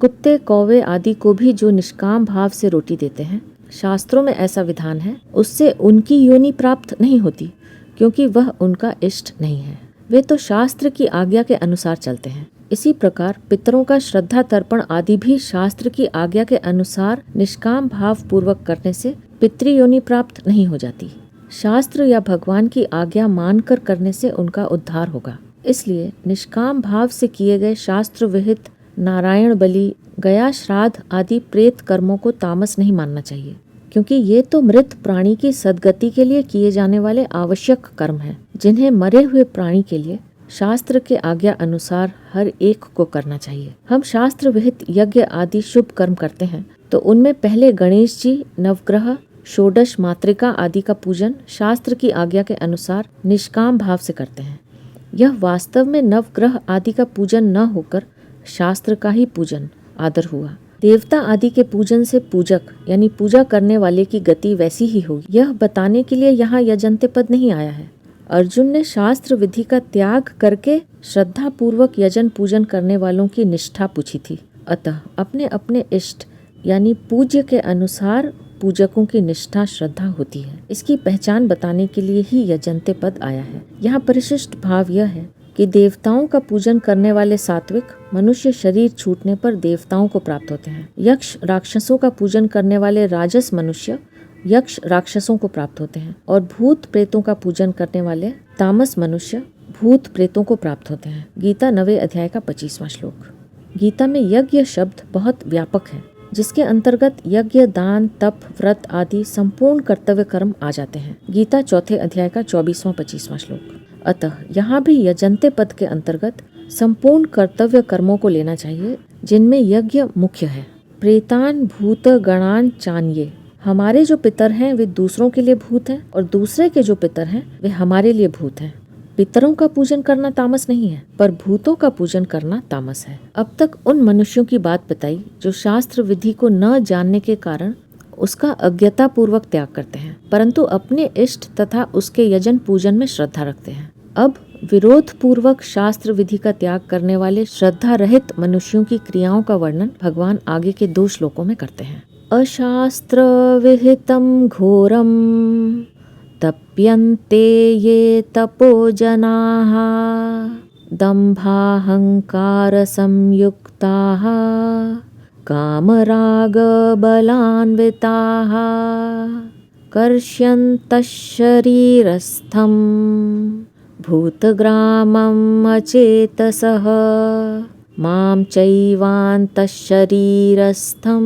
कुत्ते कौवे आदि को भी जो निष्काम भाव से रोटी देते हैं, शास्त्रों में ऐसा विधान है, उससे उनकी योनि प्राप्त नहीं होती, क्योंकि वह उनका इष्ट नहीं है। वे तो शास्त्र की आज्ञा के अनुसार चलते हैं। इसी प्रकार पितरों का श्रद्धा तर्पण आदि भी शास्त्र की आज्ञा के अनुसार निष्काम भाव पूर्वक करने से पितृयोनि प्राप्त नहीं हो जाती। शास्त्र या भगवान की आज्ञा मानकर करने से उनका उद्धार होगा। इसलिए निष्काम भाव से किए गए शास्त्र विहित नारायण बलि, गया श्राद्ध आदि प्रेत कर्मों को तामस नहीं मानना चाहिए, क्योंकि ये तो मृत प्राणी की सद्गति के लिए किए जाने वाले आवश्यक कर्म हैं, जिन्हें मरे हुए प्राणी के लिए शास्त्र के आज्ञा अनुसार हर एक को करना चाहिए। हम शास्त्र विहित यज्ञ आदि शुभ कर्म करते हैं तो उनमें पहले गणेश जी, नवग्रह, षोडश मातृका आदि का पूजन शास्त्र की आज्ञा के अनुसार निष्काम भाव से करते हैं। यह वास्तव में नवग्रह आदि का पूजन न होकर शास्त्र का ही पूजन आदर हुआ। देवता आदि के पूजन से पूजक यानी पूजा करने वाले की गति वैसी ही होगी, यह बताने के लिए यहाँ यजन्ते पद नहीं आया है। अर्जुन ने शास्त्र विधि का त्याग करके श्रद्धा पूर्वक यजन पूजन करने वालों की निष्ठा पूछी थी। अतः अपने अपने इष्ट यानी पूज्य के अनुसार पूजकों की निष्ठा श्रद्धा होती है। इसकी पहचान बताने के लिए ही यजन्ते पद आया है। यहाँ परिशिष्ट भाव यह है कि देवताओं का पूजन करने वाले सात्विक मनुष्य शरीर छूटने पर देवताओं को प्राप्त होते हैं। यक्ष राक्षसों का पूजन करने वाले राजस मनुष्य यक्ष राक्षसों को प्राप्त होते हैं और भूत प्रेतों का पूजन करने वाले तामस मनुष्य भूत प्रेतों को प्राप्त होते हैं। गीता 9वें अध्याय का 25वां श्लोक। गीता में यज्ञ शब्द बहुत व्यापक है, जिसके अंतर्गत यज्ञ, दान, तप, व्रत आदि संपूर्ण कर्तव्य कर्म आ जाते हैं। गीता 4 अध्याय का 24वां-25वां श्लोक। अतः यहाँ भी यजन्ते पद के अंतर्गत संपूर्ण कर्तव्य कर्मों को लेना चाहिए, जिनमें यज्ञ मुख्य है। प्रेतान भूत गणान चान्ये, हमारे जो पितर हैं वे दूसरों के लिए भूत हैं और दूसरे के जो पितर हैं वे हमारे लिए भूत हैं। पितरों का पूजन करना तामस नहीं है, पर भूतों का पूजन करना तामस है। अब तक उन मनुष्यों की बात बताई जो शास्त्र विधि को न जानने के कारण उसका अज्ञता पूर्वक त्याग करते हैं, परंतु अपने इष्ट तथा उसके यजन पूजन में श्रद्धा रखते हैं। अब विरोध पूर्वक शास्त्र विधि का त्याग करने वाले श्रद्धा रहित मनुष्यों की क्रियाओं का वर्णन भगवान आगे के 2 श्लोकों में करते हैं। अशास्त्र विहितम घोरम तप्यन्ते ये तपो जनाः दम्भाहंकार संयुक्ताः कामराग बलान्विताः कर्ष्यन्तः शरीरस्थं भूतग्रामम् अचेतसः मां चैवान्तः शरीरस्थं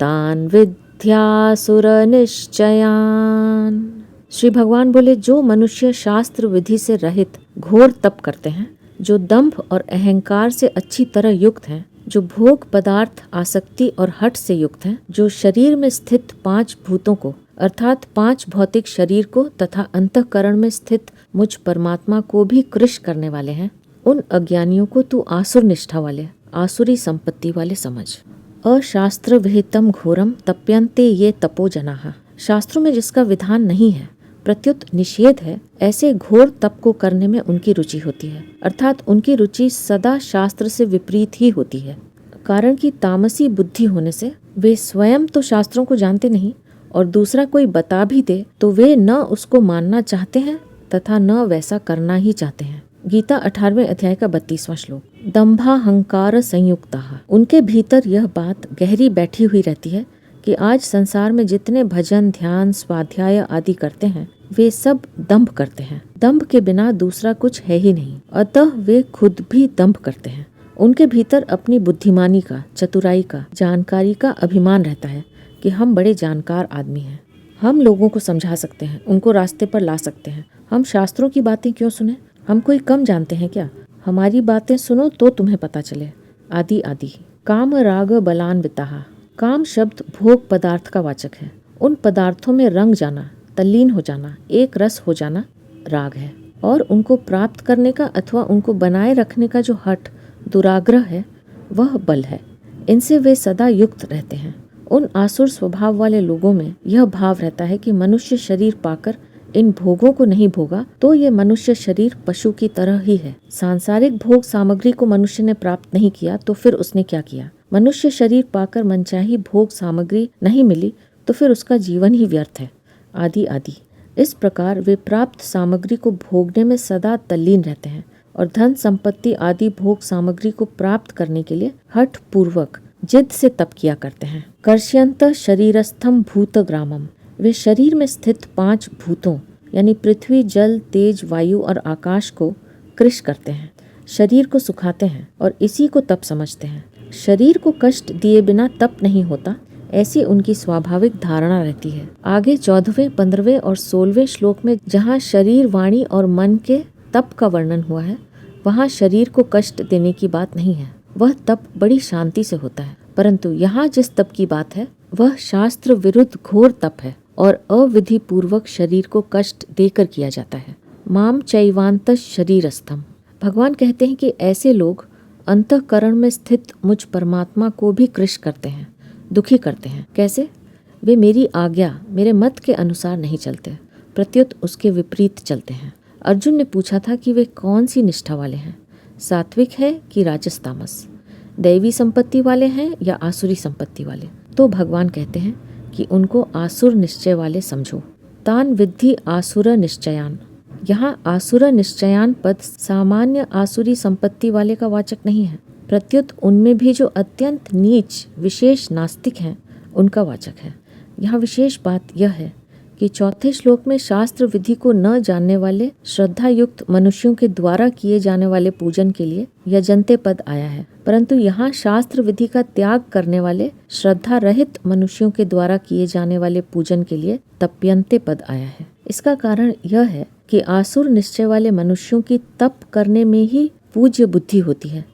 तान् विद्यासुर निश्चयान्। श्री भगवान बोले, जो मनुष्य शास्त्र विधि से रहित घोर तप करते हैं, जो दंभ और अहंकार से अच्छी तरह युक्त हैं, जो भोग पदार्थ आसक्ति और हठ से युक्त हैं, जो शरीर में स्थित 5 भूतों को अर्थात 5 भौतिक शरीर को तथा अंतःकरण में स्थित मुझ परमात्मा को भी कृश करने वाले हैं, उन अज्ञानियों को तू आसुर निष्ठा वाले, आसुरी संपत्ति वाले समझ। अशास्त्र विहितम घोरम तप्यन्ते ये तपो जनाः। शास्त्रों में जिसका विधान नहीं है, प्रत्युत निषेध है, ऐसे घोर तप को करने में उनकी रुचि होती है। अर्थात उनकी रुचि सदा शास्त्र से विपरीत ही होती है। कारण कि तामसी बुद्धि होने से वे स्वयं तो शास्त्रों को जानते नहीं और दूसरा कोई बता भी दे तो वे न उसको मानना चाहते हैं तथा न वैसा करना ही चाहते हैं। गीता 18वें अध्याय का 32वां श्लोक। दंभाहंकार संयुक्ता। उनके भीतर यह बात गहरी बैठी हुई रहती है कि आज संसार में जितने भजन, ध्यान, स्वाध्याय आदि करते हैं वे सब दंभ करते हैं। दंभ के बिना दूसरा कुछ है ही नहीं, अतः वे खुद भी दंभ करते हैं। उनके भीतर अपनी बुद्धिमानी का, चतुराई का, जानकारी का अभिमान रहता है कि हम बड़े जानकार आदमी हैं, हम लोगों को समझा सकते हैं, उनको रास्ते पर ला सकते हैं। हम शास्त्रों की बातें क्यों सुने? हम कोई कम जानते हैं क्या? हमारी बातें सुनो तो तुम्हें पता चले। आदि आदि। काम राग बलान्विताः। काम शब्द भोग पदार्थ का वाचक है। उन पदार्थों में रंग जाना, तल्लीन हो जाना, एक रस हो जाना राग है, और उनको प्राप्त करने का अथवा उनको बनाए रखने का जो हठ, दुराग्रह है, वह बल है। इनसे वे सदा युक्त रहते हैं। उन आसुर स्वभाव वाले लोगों में यह भाव रहता है कि मनुष्य शरीर पाकर इन भोगों को नहीं भोगा तो ये मनुष्य शरीर पशु की तरह ही है। सांसारिक भोग सामग्री को मनुष्य ने प्राप्त नहीं किया तो फिर उसने क्या किया? मनुष्य शरीर पाकर मनचाही भोग सामग्री नहीं मिली तो फिर उसका जीवन ही व्यर्थ है। आदि आदि। इस प्रकार वे प्राप्त सामग्री को भोगने में सदा तल्लीन रहते हैं और धन संपत्ति आदि भोग सामग्री को प्राप्त करने के लिए हठ पूर्वक जिद से तप किया करते हैं। कर्ष्यंत शरीरस्थम भूतग्रामम। वे शरीर में स्थित 5 भूतों यानी पृथ्वी, जल, तेज, वायु और आकाश को कृश करते हैं, शरीर को सुखाते हैं और इसी को तप समझते हैं। शरीर को कष्ट दिए बिना तप नहीं होता, ऐसी उनकी स्वाभाविक धारणा रहती है। आगे 14वें, 15वें और 16वें श्लोक में जहाँ शरीर, वाणी और मन के तप का वर्णन हुआ है, वहाँ शरीर को कष्ट देने की बात नहीं है। वह तप बड़ी शांति से होता है, परंतु यहाँ जिस तप की बात है वह शास्त्र विरुद्ध घोर तप है और अविधि पूर्वक शरीर को कष्ट देकर किया जाता है। माम चैवांत शरीरस्थम। भगवान कहते हैं कि ऐसे लोग अंतःकरण में स्थित मुझ परमात्मा को भी कृश करते हैं, दुखी करते हैं। कैसे? वे मेरी आज्ञा, मेरे मत के अनुसार नहीं चलते, प्रत्युत उसके विपरीत चलते हैं। अर्जुन ने पूछा था कि वे कौन सी निष्ठा वाले हैं, सात्विक है कि राजस तामस, दैवी संपत्ति वाले हैं या आसुरी संपत्ति वाले? तो भगवान कहते हैं कि उनको आसुर निश्चय वाले समझो। तान विद्धि आसुर निश्चयान। यहाँ आसुर निश्चयान पद सामान्य आसुरी संपत्ति वाले का वाचक नहीं है, प्रत्युत उनमें भी जो अत्यंत नीच विशेष नास्तिक हैं उनका वाचक है। यहाँ विशेष बात यह है कि 4 श्लोक में शास्त्र विधि को न जानने वाले श्रद्धा युक्त मनुष्यों के द्वारा किए जाने वाले पूजन के लिए यजन्ते पद आया है, परंतु यहाँ शास्त्र विधि का त्याग करने वाले श्रद्धा रहित मनुष्यों के द्वारा किए जाने वाले पूजन के लिए तप्यन्ते पद आया है। इसका कारण यह है कि आसुर निश्चय वाले मनुष्यों की तप करने में ही पूज्य बुद्धि होती है,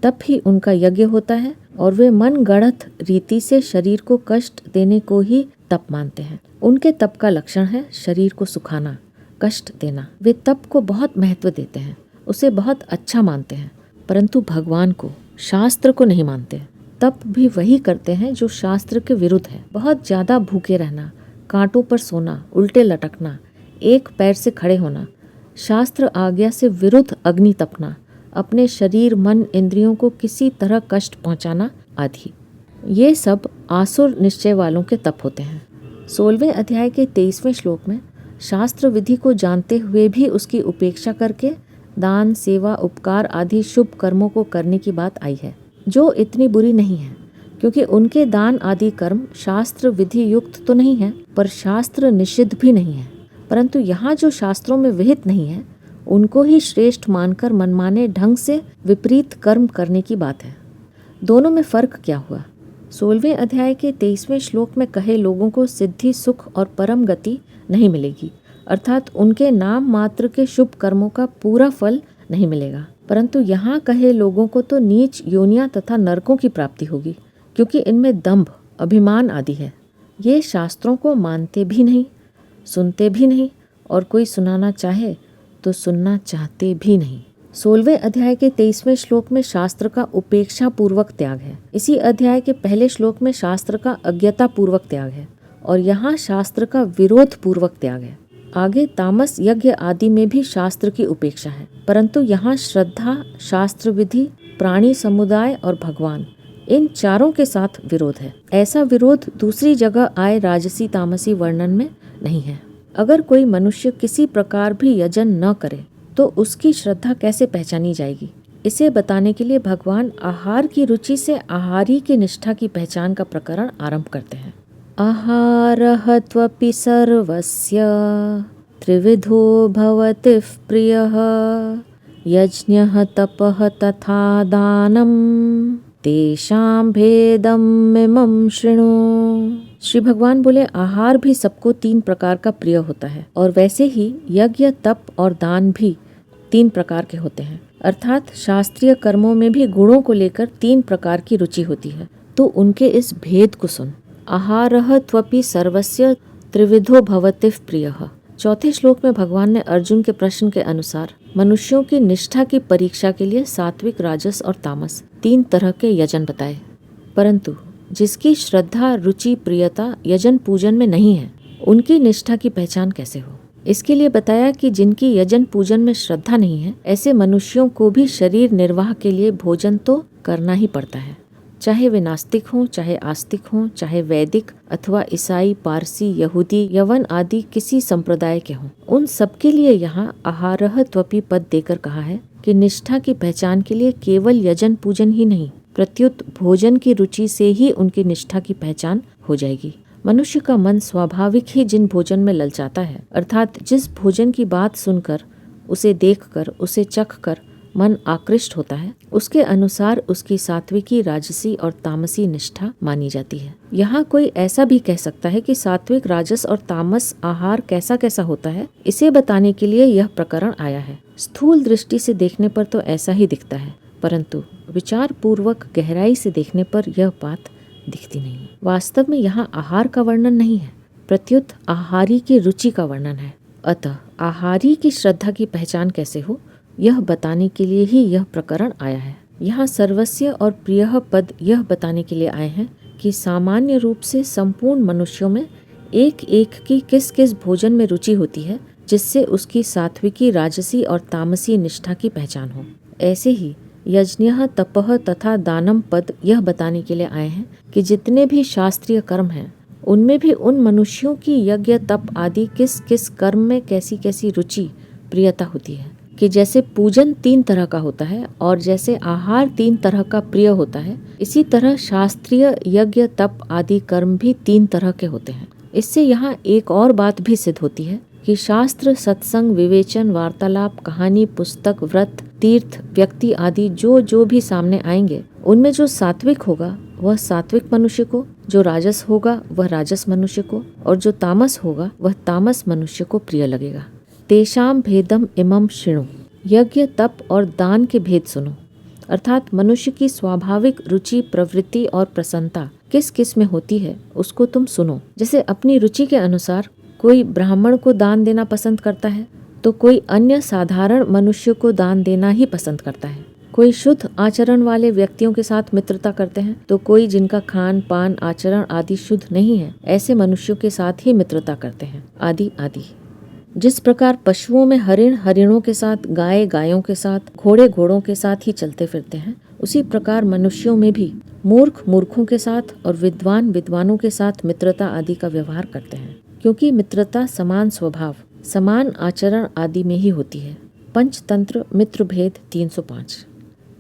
तप ही उनका यज्ञ होता है और वे मन गढ़ंत रीति से शरीर को कष्ट देने को ही तप मानते हैं। उनके तप का लक्षण है शरीर को सुखाना, कष्ट देना। वे तप को बहुत महत्व देते हैं, उसे बहुत अच्छा मानते हैं, परंतु भगवान को, शास्त्र को नहीं मानते। तप भी वही करते हैं जो शास्त्र के विरुद्ध है। बहुत ज्यादा भूखे रहना, कांटों पर सोना, उल्टे लटकना, एक पैर से खड़े होना, शास्त्र आज्ञा से विरुद्ध अग्नि तपना, अपने शरीर, मन, इंद्रियों को किसी तरह कष्ट पहुंचाना आदि, ये सब आसुर निश्चय वालों के तप होते हैं। 16वें अध्याय के 23वें श्लोक में शास्त्र विधि को जानते हुए भी उसकी उपेक्षा करके दान, सेवा, उपकार आदि शुभ कर्मों को करने की बात आई है, जो इतनी बुरी नहीं है, क्योंकि उनके दान आदि कर्म शास्त्र विधि युक्त तो नहीं है पर शास्त्र निषिद्ध भी नहीं है, परंतु यहाँ जो शास्त्रों में विहित नहीं है उनको ही श्रेष्ठ मानकर मनमाने ढंग से विपरीत कर्म करने की बात है। दोनों में फर्क क्या हुआ? 16वें अध्याय के 23वें श्लोक में कहे लोगों को सिद्धि, सुख और परम गति नहीं मिलेगी, अर्थात उनके नाम मात्र के शुभ कर्मों का पूरा फल नहीं मिलेगा, परंतु यहाँ कहे लोगों को तो नीच योनियां तथा नरकों की प्राप्ति होगी, क्योंकि इनमें दंभ, अभिमान आदि है। ये शास्त्रों को मानते भी नहीं, सुनते भी नहीं, और कोई सुनाना चाहे तो सुनना चाहते भी नहीं। 16वें अध्याय के 23वें श्लोक में शास्त्र का उपेक्षा पूर्वक त्याग है। इसी अध्याय के पहले श्लोक में शास्त्र का अज्ञता पूर्वक त्याग है, और यहाँ शास्त्र का विरोध पूर्वक त्याग है। आगे तामस यज्ञ आदि में भी शास्त्र की उपेक्षा है, परंतु यहाँ श्रद्धा, शास्त्र विधि, प्राणी समुदाय और भगवान, इन चारों के साथ विरोध है। ऐसा विरोध दूसरी जगह आए राजसी तामसी वर्णन में नहीं है। अगर कोई मनुष्य किसी प्रकार भी यजन न करे तो उसकी श्रद्धा कैसे पहचानी जाएगी? इसे बताने के लिए भगवान आहार की रुचि से आहारी की निष्ठा की पहचान का प्रकरण आरंभ करते हैं। आहारः त्वपि सर्वस्य त्रिविधो भवति प्रियः यज्ञः तपः तथा दानम् तेषां भेदम् इमं शृणु। श्री भगवान बोले, आहार भी सबको 3 प्रकार का प्रिय होता है, और वैसे ही यज्ञ, तप और दान भी 3 प्रकार के होते हैं। अर्थात शास्त्रीय कर्मों में भी गुणों को लेकर 3 प्रकार की रुचि होती है। तो उनके इस भेद को सुन। आहारः त्वपि सर्वस्य त्रिविधो भवति प्रियः। चौथे श्लोक में भगवान ने अर्जुन के प्रश्न के अनुसार मनुष्यों की निष्ठा की परीक्षा के लिए सात्विक, राजस और तामस 3 तरह के यजन बताए। परंतु जिसकी श्रद्धा, रुचि, प्रियता यजन पूजन में नहीं है, उनकी निष्ठा की पहचान कैसे हो? इसके लिए बताया कि जिनकी यजन पूजन में श्रद्धा नहीं है, ऐसे मनुष्यों को भी शरीर निर्वाह के लिए भोजन तो करना ही पड़ता है, चाहे वे नास्तिक हों, चाहे आस्तिक हों, चाहे वैदिक अथवा ईसाई, पारसी, यहूदी, यवन आदि किसी संप्रदाय के हों। उन सबके लिए यहाँ आहारः त्वपि पद देकर कहा है कि निष्ठा की पहचान के लिए केवल यजन पूजन ही नहीं, प्रत्युत भोजन की रुचि से ही उनकी निष्ठा की पहचान हो जाएगी। मनुष्य का मन स्वाभाविक ही जिन भोजन में ललचाता है, अर्थात जिस भोजन की बात सुनकर, उसे देखकर, उसे चखकर मन आकृष्ट होता है, उसके अनुसार उसकी सात्विकी, राजसी और तामसी निष्ठा मानी जाती है। यहाँ कोई ऐसा भी कह सकता है कि सात्विक, राजस और तामस आहार कैसा कैसा होता है, इसे बताने के लिए यह प्रकरण आया है। स्थूल दृष्टि से देखने पर तो ऐसा ही दिखता है, परंतु विचार पूर्वक गहराई से देखने पर यह बात दिखती नहीं। वास्तव में यहाँ आहार का वर्णन नहीं है, प्रत्युत आहारी की रुचि का वर्णन है। अतः आहारी की श्रद्धा की पहचान कैसे हो, यह बताने के लिए ही यह प्रकरण आया है। यहाँ सर्वस्य और प्रियः पद यह बताने के लिए आए हैं कि सामान्य रूप से संपूर्ण मनुष्यों में एक एक की किस किस भोजन में रुचि होती है, जिससे उसकी सात्विकी, राजसी और तामसी निष्ठा की पहचान हो। ऐसे ही यज्ञः, तपः तथा दानम पद यह बताने के लिए आए हैं कि जितने भी शास्त्रीय कर्म हैं, उनमें भी उन मनुष्यों की यज्ञ, तप आदि किस किस कर्म में कैसी कैसी रुचि, प्रियता होती है। कि जैसे पूजन 3 तरह का होता है और जैसे आहार 3 तरह का प्रिय होता है, इसी तरह शास्त्रीय यज्ञ, तप आदि कर्म भी 3 तरह के होते हैं। इससे यहाँ एक और बात भी सिद्ध होती है कि शास्त्र, सत्संग, विवेचन, वार्तालाप, कहानी, पुस्तक, व्रत, तीर्थ, व्यक्ति आदि जो जो भी सामने आएंगे, उनमें जो सात्विक होगा वह सात्विक मनुष्य को, जो राजस होगा वह राजस मनुष्य को, और जो तामस होगा वह तामस मनुष्य को प्रिय लगेगा। तेषां भेदम इमं शृणु। यज्ञ, तप और दान के भेद सुनो, अर्थात मनुष्य की स्वाभाविक रुचि, प्रवृत्ति और प्रसन्नता किस किस में होती है उसको तुम सुनो। जैसे अपनी रुचि के अनुसार कोई ब्राह्मण को दान देना पसंद करता है, तो कोई अन्य साधारण मनुष्य को दान देना ही पसंद करता है। कोई शुद्ध आचरण वाले व्यक्तियों के साथ मित्रता करते हैं, तो कोई जिनका खान पान, आचरण आदि शुद्ध नहीं है, ऐसे मनुष्यों के साथ ही मित्रता करते हैं, आदि आदि। जिस प्रकार पशुओं में हरिण हरिणों के साथ, गाय गायों के साथ, घोड़े घोड़ों के साथ ही चलते फिरते हैं, उसी प्रकार मनुष्यों में भी मूर्ख मूर्खों के साथ और विद्वान विद्वानों के साथ मित्रता आदि का व्यवहार करते हैं, क्योंकि मित्रता समान स्वभाव, समान आचरण आदि में ही होती है। पंचतंत्र मित्र भेद 305।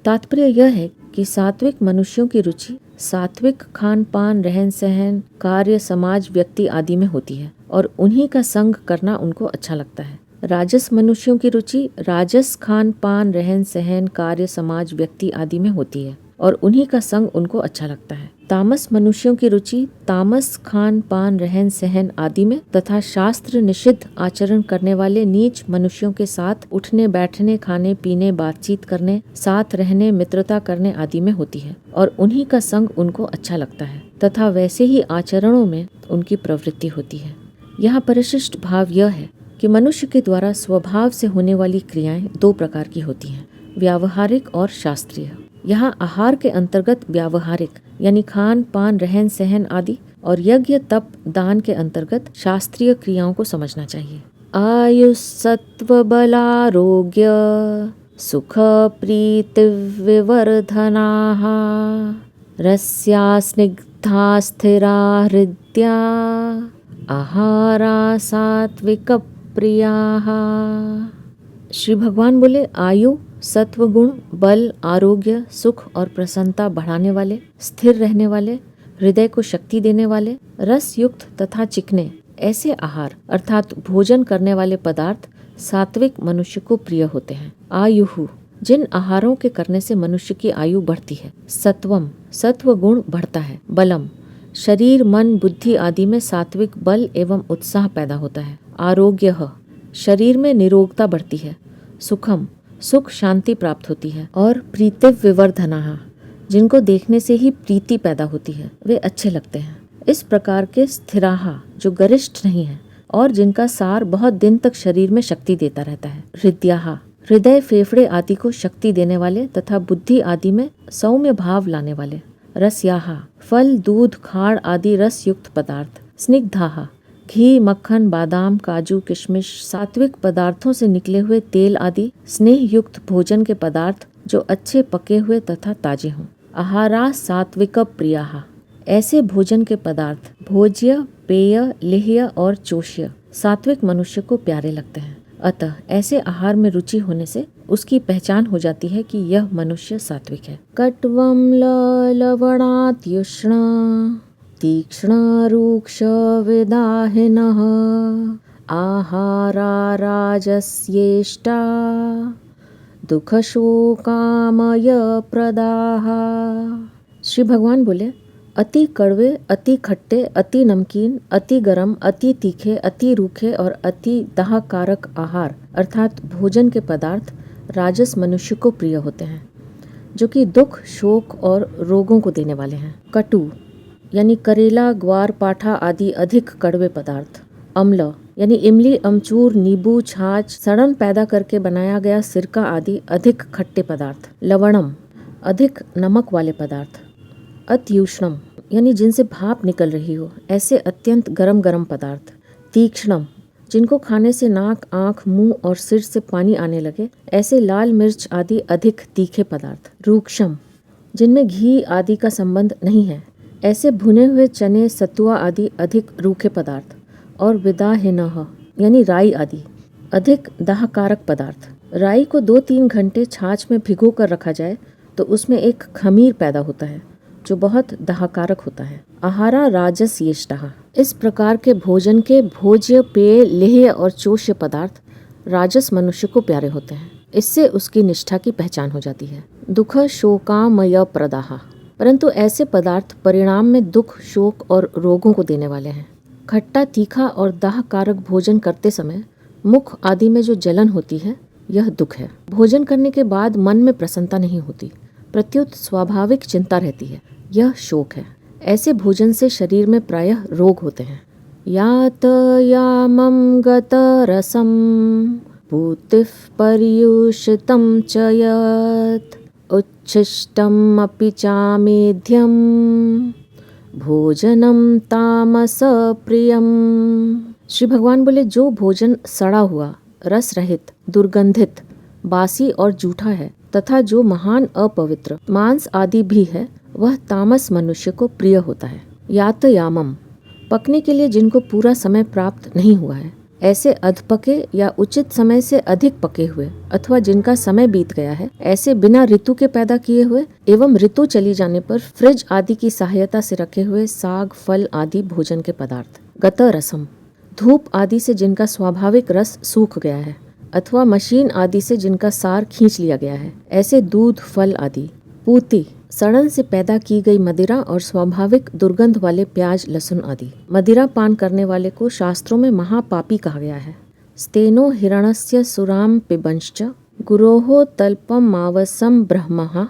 तात्पर्य यह है कि सात्विक मनुष्यों की रुचि सात्विक खान पान, रहन सहन, कार्य, समाज, व्यक्ति आदि में होती है और उन्हीं का संग करना उनको अच्छा लगता है। राजस मनुष्यों की रुचि राजस खान पान, रहन सहन, कार्य, समाज, व्यक्ति आदि में होती है और उन्हीं का संग उनको अच्छा लगता है। तामस मनुष्यों की रुचि तामस खान पान, रहन सहन आदि में तथा शास्त्र निषिद्ध आचरण करने वाले नीच मनुष्यों के साथ उठने बैठने, खाने पीने, बातचीत करने, साथ रहने, मित्रता करने आदि में होती है और उन्हीं का संग उनको अच्छा लगता है। तथा वैसे ही आचरणों में उनकी प्रवृत्ति होती है। यहाँ परिशिष्ट भाव यह है कि मनुष्य के द्वारा स्वभाव से होने वाली क्रियाएं दो प्रकार की होती हैं, व्यावहारिक और शास्त्रीय। यहाँ आहार के अंतर्गत व्यावहारिक यानी खान पान रहन सहन आदि और यज्ञ तप दान के अंतर्गत शास्त्रीय क्रियाओं को समझना चाहिए। आयु सत्व बलारोग्य सुख प्रीति विवर्धनाः रस्या स्निग्धा स्थिरा हृद्या आहारा सात्विक प्रियाः। श्री भगवान बोले, आयु सत्व गुण बल आरोग्य सुख और प्रसन्नता बढ़ाने वाले, स्थिर रहने वाले, हृदय को शक्ति देने वाले, रस युक्त तथा चिकने ऐसे आहार अर्थात भोजन करने वाले पदार्थ सात्विक मनुष्य को प्रिय होते हैं। आयुहु जिन आहारों के करने से मनुष्य की आयु बढ़ती है। सत्वम सत्व गुण बढ़ता है। बलम शरीर मन बुद्धि आदि में सात्विक बल एवं उत्साह पैदा होता है। आरोग्य शरीर में निरोगता बढ़ती है। सुखम सुख शांति प्राप्त होती है। और प्रीतिव विवर्धनाः जिनको देखने से ही प्रीति पैदा होती है, वे अच्छे लगते हैं। इस प्रकार के स्थिराः जो गरिष्ठ नहीं है और जिनका सार बहुत दिन तक शरीर में शक्ति देता रहता है। हृदयाः हृदय फेफड़े आदि को शक्ति देने वाले तथा बुद्धि आदि में सौम्य भाव लाने वाले। रसयाः फल दूध खाड़ आदि रस युक्त पदार्थ। स्निग्धाः घी मक्खन बादाम काजू किशमिश सात्विक पदार्थों से निकले हुए तेल आदि स्नेह युक्त भोजन के पदार्थ जो अच्छे पके हुए तथा ताजे हों। आहारा सात्विक प्रियाः ऐसे भोजन के पदार्थ भोज्य पेय लेह्य और चोष्य सात्विक मनुष्य को प्यारे लगते हैं। अतः ऐसे आहार में रुचि होने से उसकी पहचान हो जाती है कि यह मनुष्य सात्विक है। कट्वम लवणात्युष्ण तीक्ष्ण रूक्ष विदाहिनः आहारा राजस्येष्टा दुख शोकामय प्रदाः। श्री भगवान बोले, अति कड़वे अति खट्टे अति नमकीन अति गरम अति तीखे अति रूखे और अति दाहकारक आहार अर्थात भोजन के पदार्थ राजस मनुष्य को प्रिय होते हैं, जो कि दुख शोक और रोगों को देने वाले हैं। कटु यानी करेला ग्वार पाठा आदि अधिक कड़वे पदार्थ। अम्ल यानी इमली अमचूर नींबू छाछ सड़न पैदा करके बनाया गया सिरका आदि अधिक खट्टे पदार्थ। लवणम अधिक नमक वाले पदार्थ। अत्युष्णम यानी जिनसे भाप निकल रही हो ऐसे अत्यंत गरम गरम पदार्थ। तीक्ष्णम जिनको खाने से नाक आँख मुंह और सिर से पानी आने लगे ऐसे लाल मिर्च आदि अधिक तीखे पदार्थ। रूक्षम जिनमें घी आदि का संबंध नहीं है ऐसे भुने हुए चने सतुआ आदि अधिक रूखे पदार्थ। और विदाहिनः यानी राई आदि अधिक दाहकारक पदार्थ। राई को 2-3 घंटे छाछ में भिगो कर रखा जाए तो उसमें एक खमीर पैदा होता है जो बहुत दाहकारक होता है। आहारा राजस्येष्टाः इस प्रकार के भोजन के भोज्य पेय लेह्य और चोष्य पदार्थ राजस मनुष्य को प्यारे होते हैं। इससे उसकी निष्ठा की पहचान हो जाती है। दुख शोकामय प्रदाः परंतु ऐसे पदार्थ परिणाम में दुख शोक और रोगों को देने वाले हैं। खट्टा तीखा और दाहकारक भोजन करते समय मुख आदि में जो जलन होती है यह दुख है। भोजन करने के बाद मन में प्रसन्नता नहीं होती, प्रत्युत स्वाभाविक चिंता रहती है, यह शोक है। ऐसे भोजन से शरीर में प्रायः रोग होते हैं। यात यामं गत रसम पूतिः पर्युषितं च यत् उच्छिष्टम् अपि चामेध्यं भोजनम तामस प्रियम। श्री भगवान बोले, जो भोजन सड़ा हुआ रस रहित दुर्गंधित बासी और जूठा है तथा जो महान अपवित्र मांस आदि भी है वह तामस मनुष्य को प्रिय होता है। यात यामम पकने के लिए जिनको पूरा समय प्राप्त नहीं हुआ है ऐसे अधपके या उचित समय से अधिक पके हुए अथवा जिनका समय बीत गया है ऐसे बिना ऋतु के पैदा किए हुए एवं ऋतु चली जाने पर फ्रिज आदि की सहायता से रखे हुए साग फल आदि भोजन के पदार्थ। गत रसम धूप आदि से जिनका स्वाभाविक रस सूख गया है अथवा मशीन आदि से जिनका सार खींच लिया गया है ऐसे दूध फल आदि। पूति सड़न से पैदा की गई मदिरा और स्वाभाविक दुर्गंध वाले प्याज लहसुन आदि। मदिरा पान करने वाले को शास्त्रों में महापापी कहा गया है। स्तेनो हिरणस्य सुराम पिबंश्च गुरोहो तल्पम मावसम ब्रह्मः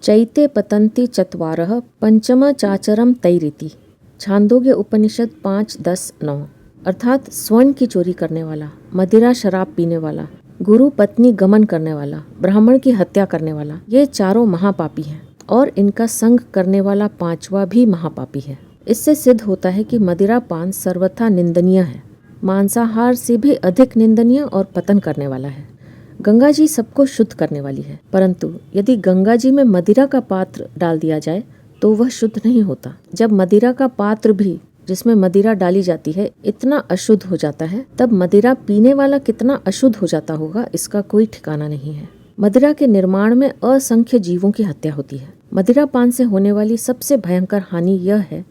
चैते पतंती चत्वारः पंचम चाचरम तैरिति। छांदोग्य उपनिषद 5:10-9। अर्थात स्वर्ण की चोरी करने वाला, मदिरा शराब पीने वाला, गुरु पत्नी गमन करने वाला, ब्राह्मण की हत्या करने वाला, ये चारों महापापी हैं और इनका संग करने वाला पांचवा भी महापापी है। इससे सिद्ध होता है कि मदिरा पान सर्वथा निंदनीय है, मांसाहार से भी अधिक निंदनीय और पतन करने वाला है। गंगा जी सबको शुद्ध करने वाली है, परंतु यदि गंगा जी में मदिरा का पात्र डाल दिया जाए तो वह शुद्ध नहीं होता। जब मदिरा का पात्र भी जिसमें मदिरा डाली जाती है इतना अशुद्ध हो जाता है, तब मदिरा पीने वाला कितना अशुद्ध हो जाता होगा, इसका कोई ठिकाना नहीं है। मदिरा के निर्माण में असंख्य जीवों की हत्या होती है। मदिरा पान से होने वाली सबसे भयंकर हानि यह है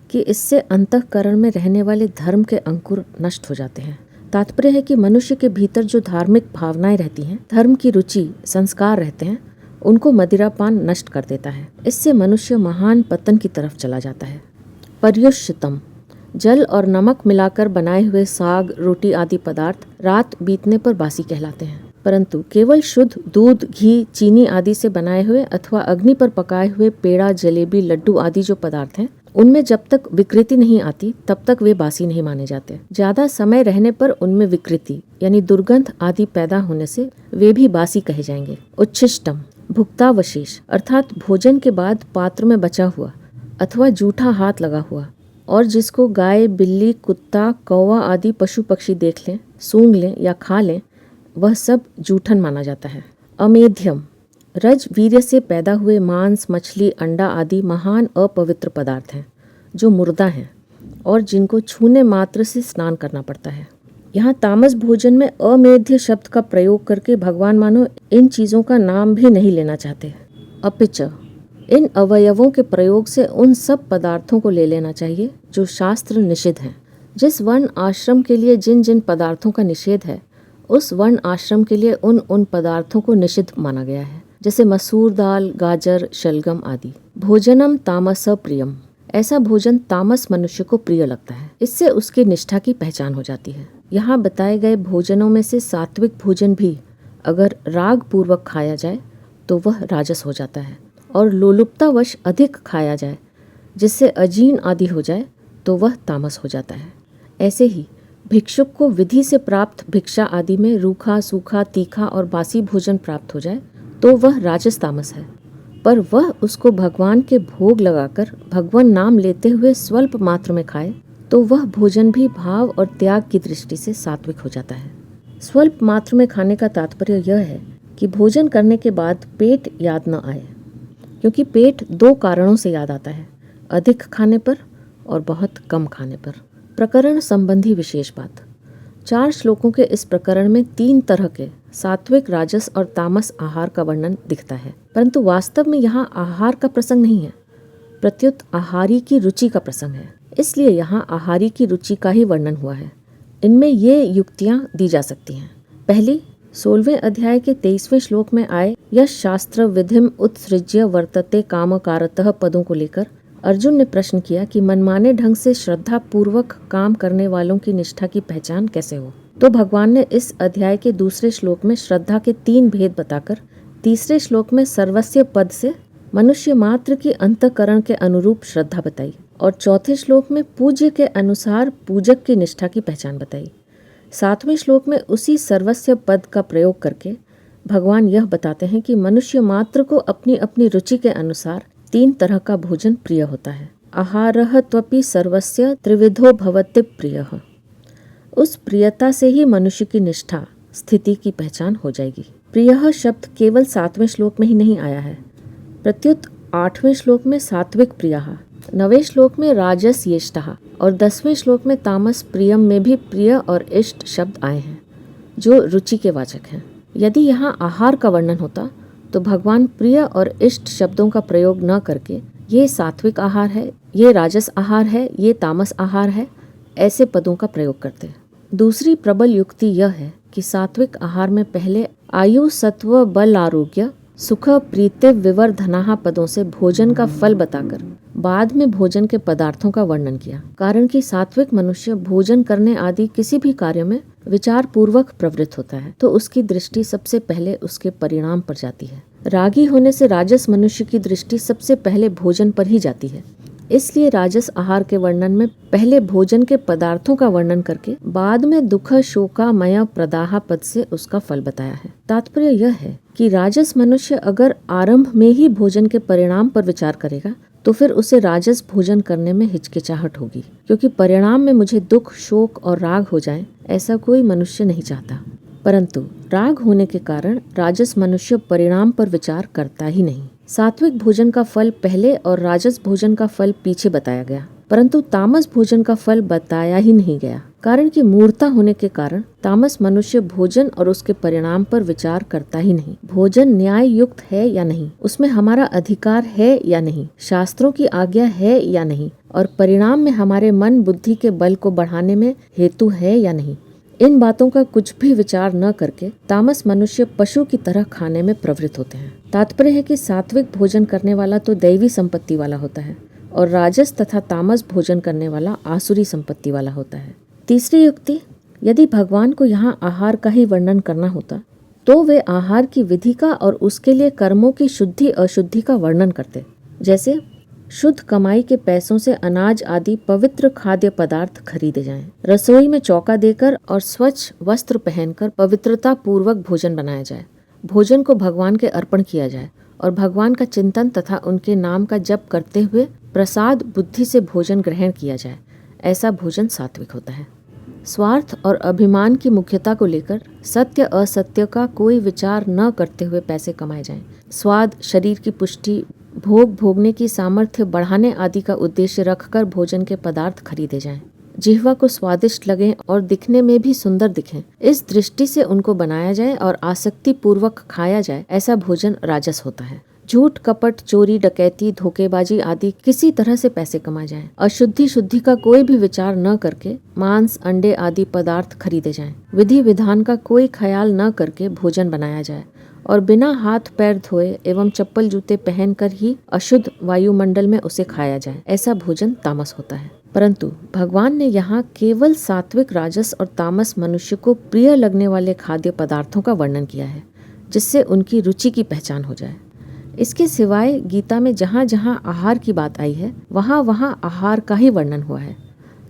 कि इससे अंतःकरण में रहने वाले धर्म के अंकुर नष्ट हो जाते हैं। तात्पर्य है कि मनुष्य के भीतर जो धार्मिक भावनाएं रहती हैं, धर्म की रुचि, संस्कार रहते हैं, उनको मदिरापान नष्ट कर देता है। इससे मनुष्य महान पतन की तरफ चला जाता है। पर्युष्यतम, जल और नमक मिलाकर बनाए हुए साग, रोटी आदि पदार्थ रात बीतने पर बासी कहलाते हैं, परंतु केवल शुद्ध दूध, घी, चीनी आदि से बनाए हुए अथवा अग्नि पर पकाए हुए पेड़ा, जलेबी, लड्डू आदि जो पदार्थ हैं, उनमें जब तक विकृति नहीं आती तब तक वे बासी नहीं माने जाते। ज्यादा समय रहने पर उनमें विकृति यानी दुर्गंध आदि पैदा होने से वे भी बासी कहे जाएंगे। उच्छिष्टम, भुक्तावशेष अर्थात भोजन के बाद पात्र में बचा हुआ अथवा जूठा हाथ लगा हुआ और जिसको गाय, बिल्ली, कुत्ता, कौवा आदि पशु पक्षी देख लें, सूंघ लें या खा लें, वह सब जूठन माना जाता है। अमेध्यम, रज वीर्य से पैदा हुए मांस, मछली, अंडा आदि महान अपवित्र पदार्थ हैं जो मुर्दा हैं और जिनको छूने मात्र से स्नान करना पड़ता है। यहाँ तामस भोजन में अमेध्य शब्द का प्रयोग करके भगवान मानो इन चीज़ों का नाम भी नहीं लेना चाहते। अपिच, इन अवयवों के प्रयोग से उन सब पदार्थों को ले लेना चाहिए जो शास्त्र निषिद्ध हैं। जिस वर्ण आश्रम के लिए जिन जिन पदार्थों का निषेध है, उस वर्ण आश्रम के लिए उन पदार्थों को निषिद्ध माना गया है, जैसे मसूर दाल, गाजर, शलगम आदि। भोजनम तामस प्रियम, ऐसा भोजन तामस मनुष्य को प्रिय लगता है। इससे उसकी निष्ठा की पहचान हो जाती है। यहाँ बताए गए भोजनों में से सात्विक भोजन भी अगर राग पूर्वक खाया जाए तो वह राजस हो जाता है, और लोलुपतावश अधिक खाया जाए जिससे अजीर्ण आदि हो जाए तो वह तामस हो जाता है। ऐसे ही भिक्षुक को विधि से प्राप्त भिक्षा आदि में रूखा, सूखा, तीखा और बासी भोजन प्राप्त हो जाए तो वह राजस तामस है, पर वह उसको भगवान के भोग लगाकर भगवान नाम लेते हुए स्वल्प मात्र में खाए तो वह भोजन भी भाव और त्याग की दृष्टि से सात्विक हो जाता है। स्वल्प मात्र में खाने का तात्पर्य यह है कि भोजन करने के बाद पेट याद न आए, क्योंकि पेट दो कारणों से याद आता है, अधिक खाने पर और बहुत कम खाने पर। प्रकरण संबंधी विशेष बात। 4 श्लोकों के इस प्रकरण में 3 तरह के सात्विक, राजस और तामस आहार का वर्णन दिखता है, परंतु वास्तव में यहाँ आहार का प्रसंग नहीं है, प्रत्युत आहारी की रुचि का प्रसंग है। इसलिए यहाँ आहारी की रुचि का ही वर्णन हुआ है। इनमें ये युक्तियाँ दी जा सकती हैं। पहली, 16वें अध्याय के 23वें श्लोक में आए यश शास्त्र विधिम उत्सृज्य वर्तते कामकारतः पदों को लेकर अर्जुन ने प्रश्न किया कि मनमाने ढंग से श्रद्धा पूर्वक काम करने वालों की निष्ठा की पहचान कैसे हो। तो भगवान ने इस अध्याय के दूसरे श्लोक में श्रद्धा के 3 भेद बताकर तीसरे श्लोक में सर्वस्व पद से मनुष्य मात्र की अंतःकरण के अनुरूप श्रद्धा बताई और चौथे श्लोक में पूज्य के अनुसार पूजक की निष्ठा की पहचान बताई। 7वें श्लोक में उसी सर्वस्व पद का प्रयोग करके भगवान यह बताते हैं कि मनुष्य मात्र को अपनी अपनी रुचि के अनुसार 3 तरह का भोजन प्रिय होता है। आहारः त्वपि सर्वस्य त्रिविधो भवति प्रियः। उस प्रियता से ही मनुष्य की निष्ठा, स्थिति की पहचान हो जाएगी। प्रियः शब्द केवल 7वें श्लोक में ही नहीं आया है, प्रत्युत 8वें श्लोक में सात्विक प्रियः, 9वें श्लोक में राजस येष्टः और 10वें श्लोक में तामस प्रियम में भी प्रिय और इष्ट शब्द आए हैं जो रुचि के वाचक हैं। यदि यहाँ आहार का वर्णन होता तो भगवान प्रिय और इष्ट शब्दों का प्रयोग न करके ये सात्विक आहार है, ये राजस आहार है, ये तामस आहार है, ऐसे पदों का प्रयोग करते। दूसरी प्रबल युक्ति यह है कि सात्विक आहार में पहले आयु, सत्व, बल, आरोग्य, सुख, प्रीति, विवर्धनाः पदों से भोजन का फल बताकर बाद में भोजन के पदार्थों का वर्णन किया। कारण कि सात्विक मनुष्य भोजन करने आदि किसी भी कार्य में विचार पूर्वक प्रवृत्त होता है, तो उसकी दृष्टि सबसे पहले उसके परिणाम पर जाती है। रागी होने से राजस मनुष्य की दृष्टि सबसे पहले भोजन पर ही जाती है। इसलिए राजस आहार के वर्णन में पहले भोजन के पदार्थों का वर्णन करके बाद में दुख शोका मय प्रदाह पद से उसका फल बताया है। तात्पर्य यह है कि राजस मनुष्य अगर आरंभ में ही भोजन के परिणाम पर विचार करेगा तो फिर उसे राजस भोजन करने में हिचकिचाहट होगी, क्योंकि परिणाम में मुझे दुख शोक और राग हो जाए ऐसा कोई मनुष्य नहीं चाहता। परंतु राग होने के कारण राजस मनुष्य परिणाम पर विचार करता ही नहीं। सात्विक भोजन का फल पहले और राजस भोजन का फल पीछे बताया गया, परंतु तामस भोजन का फल बताया ही नहीं गया, कारण कि मूर्ता होने के कारण तामस मनुष्य भोजन और उसके परिणाम पर विचार करता ही नहीं। भोजन न्याय युक्त है या नहीं, उसमें हमारा अधिकार है या नहीं, शास्त्रों की आज्ञा है या नहीं, और परिणाम में हमारे मन बुद्धि के बल को बढ़ाने में हेतु है या नहीं, इन बातों का कुछ भी विचार न करके तामस मनुष्य पशु की तरह खाने में प्रवृत्त होते हैं। तात्पर्य है कि सात्विक भोजन करने वाला तो दैवी संपत्ति वाला होता है और राजस तथा तामस भोजन करने वाला आसुरी संपत्ति वाला होता है। तीसरी युक्ति, यदि भगवान को यहाँ आहार का ही वर्णन करना होता तो वे आहार की विधि का और उसके लिए कर्मों की शुद्धि अशुद्धि का वर्णन करते। जैसे शुद्ध कमाई के पैसों से अनाज आदि पवित्र खाद्य पदार्थ खरीदे जाएं, रसोई में चौका देकर और स्वच्छ वस्त्र पहनकर पवित्रता पूर्वक भोजन बनाया जाए, भोजन को भगवान के अर्पण किया जाए और भगवान का चिंतन तथा उनके नाम का जप करते हुए प्रसाद बुद्धि से भोजन ग्रहण किया जाए, ऐसा भोजन सात्विक होता है। स्वार्थ और अभिमान की मुख्यता को लेकर सत्य असत्य का कोई विचार न करते हुए पैसे कमाए जाएं, स्वाद, शरीर की पुष्टि, भोग भोगने की सामर्थ्य बढ़ाने आदि का उद्देश्य रखकर भोजन के पदार्थ खरीदे जाएं, जिह्वा को स्वादिष्ट लगें और दिखने में भी सुंदर दिखें, इस दृष्टि से उनको बनाया जाए और आसक्ति पूर्वक खाया जाए, ऐसा भोजन राजस होता है। झूठ कपट चोरी डकैती धोखेबाजी आदि किसी तरह से पैसे कमाए जाएं, अशुद्धि शुद्धि का कोई भी विचार न करके मांस अंडे आदि पदार्थ खरीदे जाएं, विधि विधान का कोई ख्याल न करके भोजन बनाया जाए और बिना हाथ पैर धोए एवं चप्पल जूते पहनकर ही अशुद्ध वायुमंडल में उसे खाया जाए, ऐसा भोजन तामस होता है। परंतु भगवान ने यहाँ केवल सात्विक राजस और तामस मनुष्य को प्रिय लगने वाले खाद्य पदार्थों का वर्णन किया है, जिससे उनकी रुचि की पहचान हो जाए। इसके सिवाय गीता में जहाँ जहाँ आहार की बात आई है वहाँ वहाँ आहार का ही वर्णन हुआ है।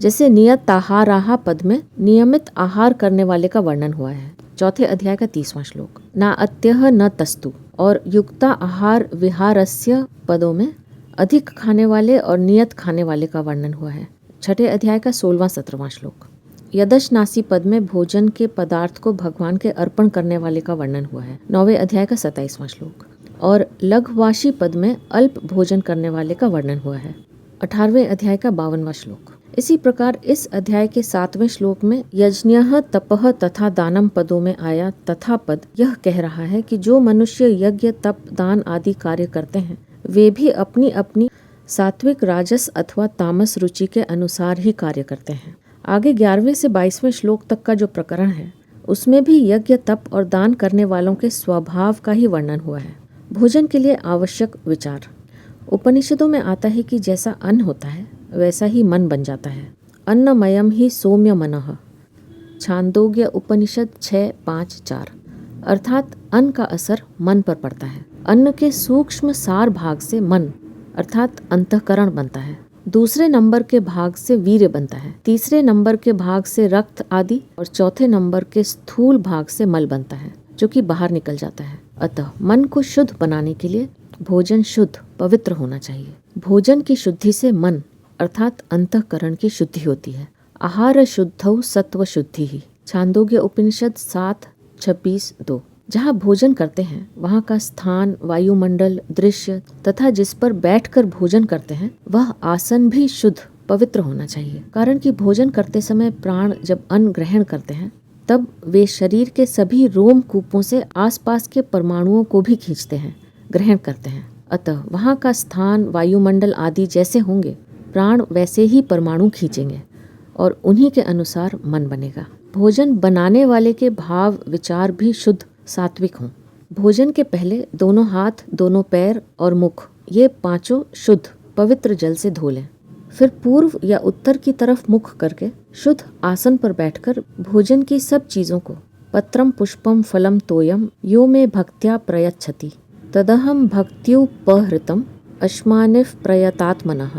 जैसे नियत आहाराहा पद में नियमित आहार करने वाले का वर्णन हुआ है, चौथे अध्याय का 30वां श्लोक। ना अत्यह न तस्तु और युक्ता आहार विहारस्य पदों में अधिक खाने वाले और नियत खाने वाले का वर्णन हुआ है, छठे अध्याय का 16वां-17वां श्लोक। यदश नासी पद में भोजन के पदार्थ को भगवान के अर्पण करने वाले का वर्णन हुआ है, 9वें अध्याय का 27वां श्लोक। और लघवाशी पद में अल्प भोजन करने वाले का वर्णन हुआ है, 18वें अध्याय का 52वां श्लोक। इसी प्रकार इस अध्याय के 7वें श्लोक में यज्ञः तपः तथा दानम पदों में आया तथा पद यह कह रहा है कि जो मनुष्य यज्ञ तप दान आदि कार्य करते हैं वे भी अपनी अपनी सात्विक राजस अथवा तामस रुचि के अनुसार ही कार्य करते हैं। आगे 11वें से 22वें श्लोक तक का जो प्रकरण है उसमें भी यज्ञ तप और दान करने वालों के स्वभाव का ही वर्णन हुआ है। भोजन के लिए आवश्यक विचार। उपनिषदों में आता है कि जैसा अन्न होता है वैसा ही मन बन जाता है। अन्नमयम ही सौम्य मनः, छांदोग्य उपनिषद 6:5-4। अर्थात अन्न का असर मन पर पड़ता है। अन्न के सूक्ष्म सार भाग से मन अर्थात अंतःकरण बनता है, दूसरे नंबर के भाग से वीर्य बनता है, तीसरे नंबर के भाग से रक्त आदि और चौथे नंबर के स्थूल भाग से मल बनता है जो कि बाहर निकल जाता है। अतः मन को शुद्ध बनाने के लिए भोजन शुद्ध पवित्र होना चाहिए। भोजन की शुद्धि से मन अर्थात अंतःकरण की शुद्धि होती है। आहार शुद्धौ सत्व शुद्धि ही, छांदोग्य उपनिषद 7:26-2। जहाँ भोजन करते हैं वहाँ का स्थान, वायुमंडल, दृश्य तथा जिस पर बैठकर भोजन करते हैं वह आसन भी शुद्ध पवित्र होना चाहिए। कारण कि भोजन करते समय प्राण जब अन्न ग्रहण करते हैं तब वे शरीर के सभी रोम कूपों से आसपास के परमाणुओं को भी खींचते हैं, ग्रहण करते हैं। अतः वहाँ का स्थान, वायुमंडल आदि जैसे होंगे प्राण वैसे ही परमाणु खींचेंगे और उन्हीं के अनुसार मन बनेगा। भोजन बनाने वाले के भाव विचार भी शुद्ध सात्विक हों। भोजन के पहले दोनों हाथ, दोनों पैर और मुख ये पांचों शुद्ध पवित्र जल से धो लें। फिर पूर्व या उत्तर की तरफ मुख करके शुद्ध आसन पर बैठकर भोजन की सब चीजों को पत्रम पुष्पम फलम तोयम यो में भक्त्या प्रयच्छति तदहम भक्त्युपहृतम अश्मानिफ प्रयतात्मनः।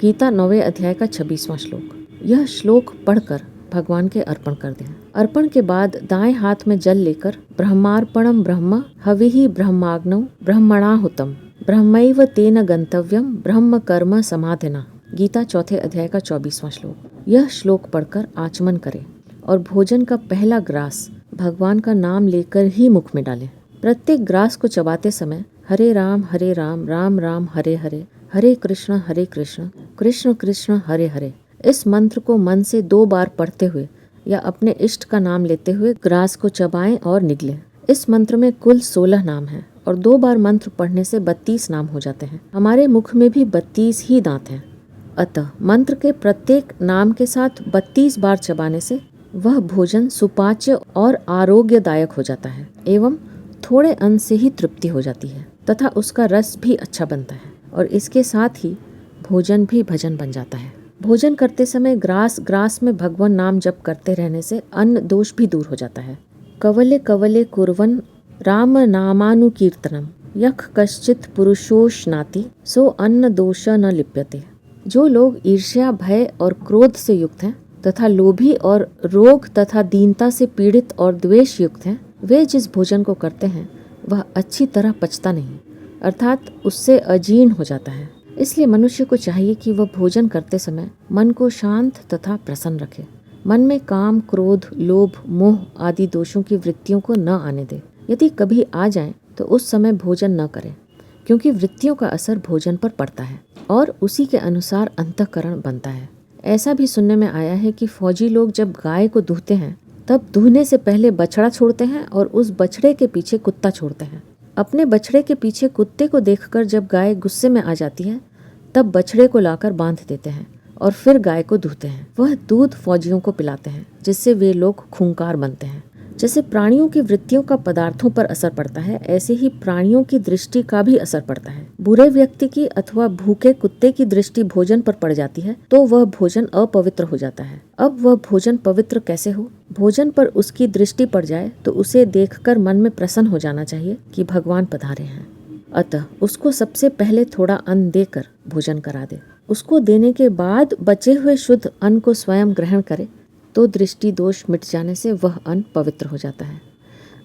गीता 9वें अध्याय का 26वां श्लोक। यह श्लोक पढ़कर भगवान के अर्पण कर दें। अर्पण के बाद दाएं हाथ में जल लेकर ब्रह्मार्पणम ब्रह्म हविहि ब्रह्माग्नौ ब्रह्मणाहुतम ब्रह्मैव तेन गंतव्यम ब्रह्म कर्म समाधिना। गीता 4थे अध्याय का 24वां श्लोक। यह श्लोक पढ़कर आचमन करें और भोजन का पहला ग्रास भगवान का नाम लेकर ही मुख में डालें। प्रत्येक ग्रास को चबाते समय हरे राम राम राम हरे हरे, हरे कृष्ण कृष्ण कृष्ण हरे हरे, इस मंत्र को मन से 2 बार पढ़ते हुए या अपने इष्ट का नाम लेते हुए ग्रास को चबाएं और निगलें। इस मंत्र में कुल 16 नाम हैं और 2 बार मंत्र पढ़ने से 32 नाम हो जाते हैं। हमारे मुख में भी 32 ही दांत हैं, अतः मंत्र के प्रत्येक नाम के साथ 32 बार चबाने से वह भोजन सुपाच्य और आरोग्यदायक हो जाता है एवं थोड़े अन्न से ही तृप्ति हो जाती है तथा उसका रस भी अच्छा बनता है और इसके साथ ही भोजन भी भजन बन जाता है। भोजन करते समय ग्रास में भगवान नाम जप करते रहने से अन्न दोष भी दूर हो जाता है। कवले कवले कुर्वन् राम नामानुकीर्तनम यख कश्चित पुरुषोष्णाति सो अन्न दोष न लिप्यते। जो लोग ईर्ष्या भय और क्रोध से युक्त हैं तथा लोभी और रोग तथा दीनता से पीड़ित और द्वेष युक्त हैं, वे जिस भोजन को करते हैं वह अच्छी तरह पचता नहीं, अर्थात उससे अजीर्ण हो जाता है। इसलिए मनुष्य को चाहिए कि वह भोजन करते समय मन को शांत तथा प्रसन्न रखे। मन में काम, क्रोध, लोभ, मोह आदि दोषों की वृत्तियों को न आने दे। यदि कभी आ जाएं तो उस समय भोजन न करें, क्योंकि वृत्तियों का असर भोजन पर पड़ता है और उसी के अनुसार अंतःकरण बनता है। ऐसा भी सुनने में आया है कि फौजी लोग जब गाय को दूहते हैं तब दूहने से पहले बछड़ा छोड़ते हैं और उस बछड़े के पीछे कुत्ता छोड़ते हैं। अपने बछड़े के पीछे कुत्ते को देखकर जब गाय गुस्से में आ जाती है तब बछड़े को लाकर बांध देते हैं और फिर गाय को दूहते हैं। वह दूध फौजियों को पिलाते हैं जिससे वे लोग खूंखार बनते हैं। जैसे प्राणियों की वृत्तियों का पदार्थों पर असर पड़ता है, ऐसे ही प्राणियों की दृष्टि का भी असर पड़ता है। बुरे व्यक्ति की अथवा भूखे कुत्ते की दृष्टि भोजन पर पड़ जाती है तो वह भोजन अपवित्र हो जाता है। अब वह भोजन पवित्र कैसे हो? भोजन पर उसकी दृष्टि पड़ जाए तो उसे देखकर मन में प्रसन्न हो जाना चाहिए कि भगवान पधारे हैं। अतः उसको सबसे पहले थोड़ा अन्न देकर भोजन करा दे। उसको देने के बाद बचे हुए शुद्ध अन्न को स्वयं ग्रहण करे तो दृष्टि दोष मिट जाने से वह अन्न पवित्र हो जाता है।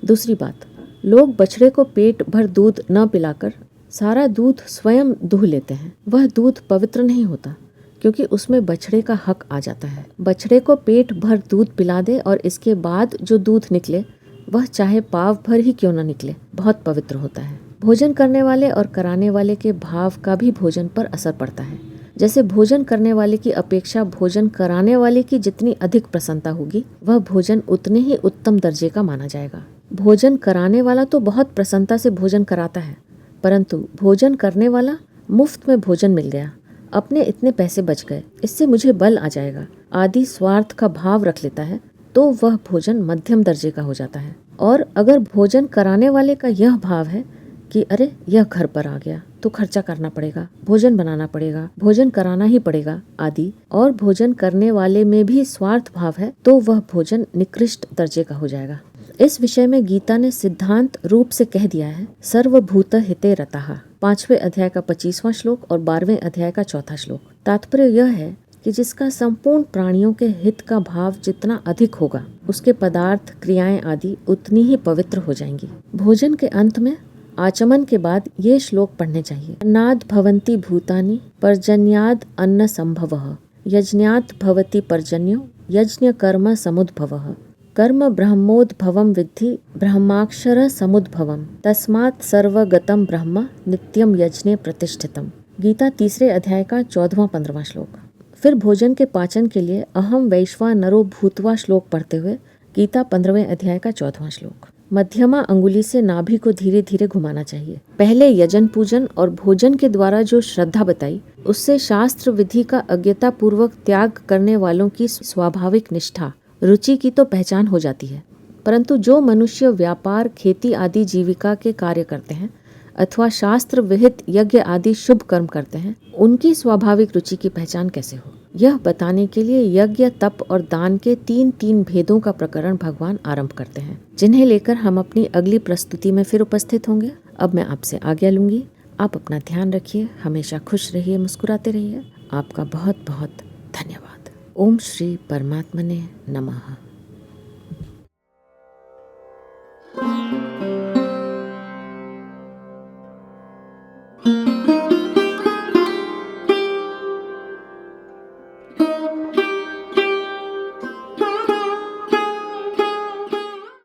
दूसरी बात, लोग बछड़े को पेट भर दूध न पिलाकर सारा दूध स्वयं दूह लेते हैं। वह दूध पवित्र नहीं होता क्योंकि उसमें बछड़े का हक आ जाता है। बछड़े को पेट भर दूध पिला दे और इसके बाद जो दूध निकले वह चाहे पाव भर ही क्यों न निकले, बहुत पवित्र होता है। भोजन करने वाले और कराने वाले के भाव का भी भोजन पर असर पड़ता है। जैसे भोजन करने वाले की अपेक्षा भोजन कराने वाले की जितनी अधिक प्रसन्नता होगी वह भोजन उतने ही उत्तम दर्जे का माना जाएगा। भोजन कराने वाला तो बहुत प्रसन्नता से भोजन कराता है, परंतु भोजन करने वाला मुफ्त में भोजन मिल गया, अपने इतने पैसे बच गए, इससे मुझे बल आ जाएगा आदि स्वार्थ का भाव रख लेता है तो वह भोजन मध्यम दर्जे का हो जाता है। और अगर भोजन कराने वाले का यह भाव है कि अरे यह घर पर आ गया तो खर्चा करना पड़ेगा, भोजन बनाना पड़ेगा, भोजन कराना ही पड़ेगा आदि, और भोजन करने वाले में भी स्वार्थ भाव है तो वह भोजन निकृष्ट दर्जे का हो जाएगा। इस विषय में गीता ने सिद्धांत रूप से कह दिया है, सर्वभूत हिते रतः। 5वें अध्याय का 25वां श्लोक और 12वें अध्याय का 4था श्लोक। तात्पर्य यह है कि जिसका संपूर्ण प्राणियों के हित का भाव जितना अधिक होगा उसके पदार्थ, क्रियाएं आदि उतनी ही पवित्र हो जाएंगी। भोजन के अंत में आचमन के बाद ये श्लोक पढ़ने चाहिए। अन्नाद भवन्ति भूतानि पर्जन्याद अन्न संभवः, यज्ञात भवति पर्जन्यो यज्ञ कर्म समुद्भवः, कर्म ब्रह्मोद्भवं विद्धि ब्रह्माक्षर समुद्भवम्, तस्मात् सर्वगतं ब्रह्म नित्यं यज्ञे प्रतिष्ठितम्। गीता 3रे अध्याय का 14वां-15वां श्लोक। फिर भोजन के पाचन के लिए अहम वैश्वा नरो भूतवा श्लोक पढ़ते हुए गीता 15वें अध्याय का 14वां श्लोक। मध्यमा अंगुली से नाभि को धीरे धीरे घुमाना चाहिए। पहले यजन पूजन और भोजन के द्वारा जो श्रद्धा बताई उससे शास्त्र विधि का अज्ञता पूर्वक त्याग करने वालों की स्वाभाविक निष्ठा, रुचि की तो पहचान हो जाती है, परंतु जो मनुष्य व्यापार, खेती आदि जीविका के कार्य करते हैं अथवा शास्त्र विहित यज्ञ आदि शुभ कर्म करते हैं, उनकी स्वाभाविक रुचि की पहचान कैसे हो, यह बताने के लिए यज्ञ, तप और दान के 3 भेदों का प्रकरण भगवान आरंभ करते हैं, जिन्हें लेकर हम अपनी अगली प्रस्तुति में फिर उपस्थित होंगे। अब मैं आपसे आज्ञा लूँगी। आप अपना ध्यान रखिए, हमेशा खुश रहिए, मुस्कुराते रहिए। आपका बहुत बहुत धन्यवाद। ओम श्री परमात्मने नमः।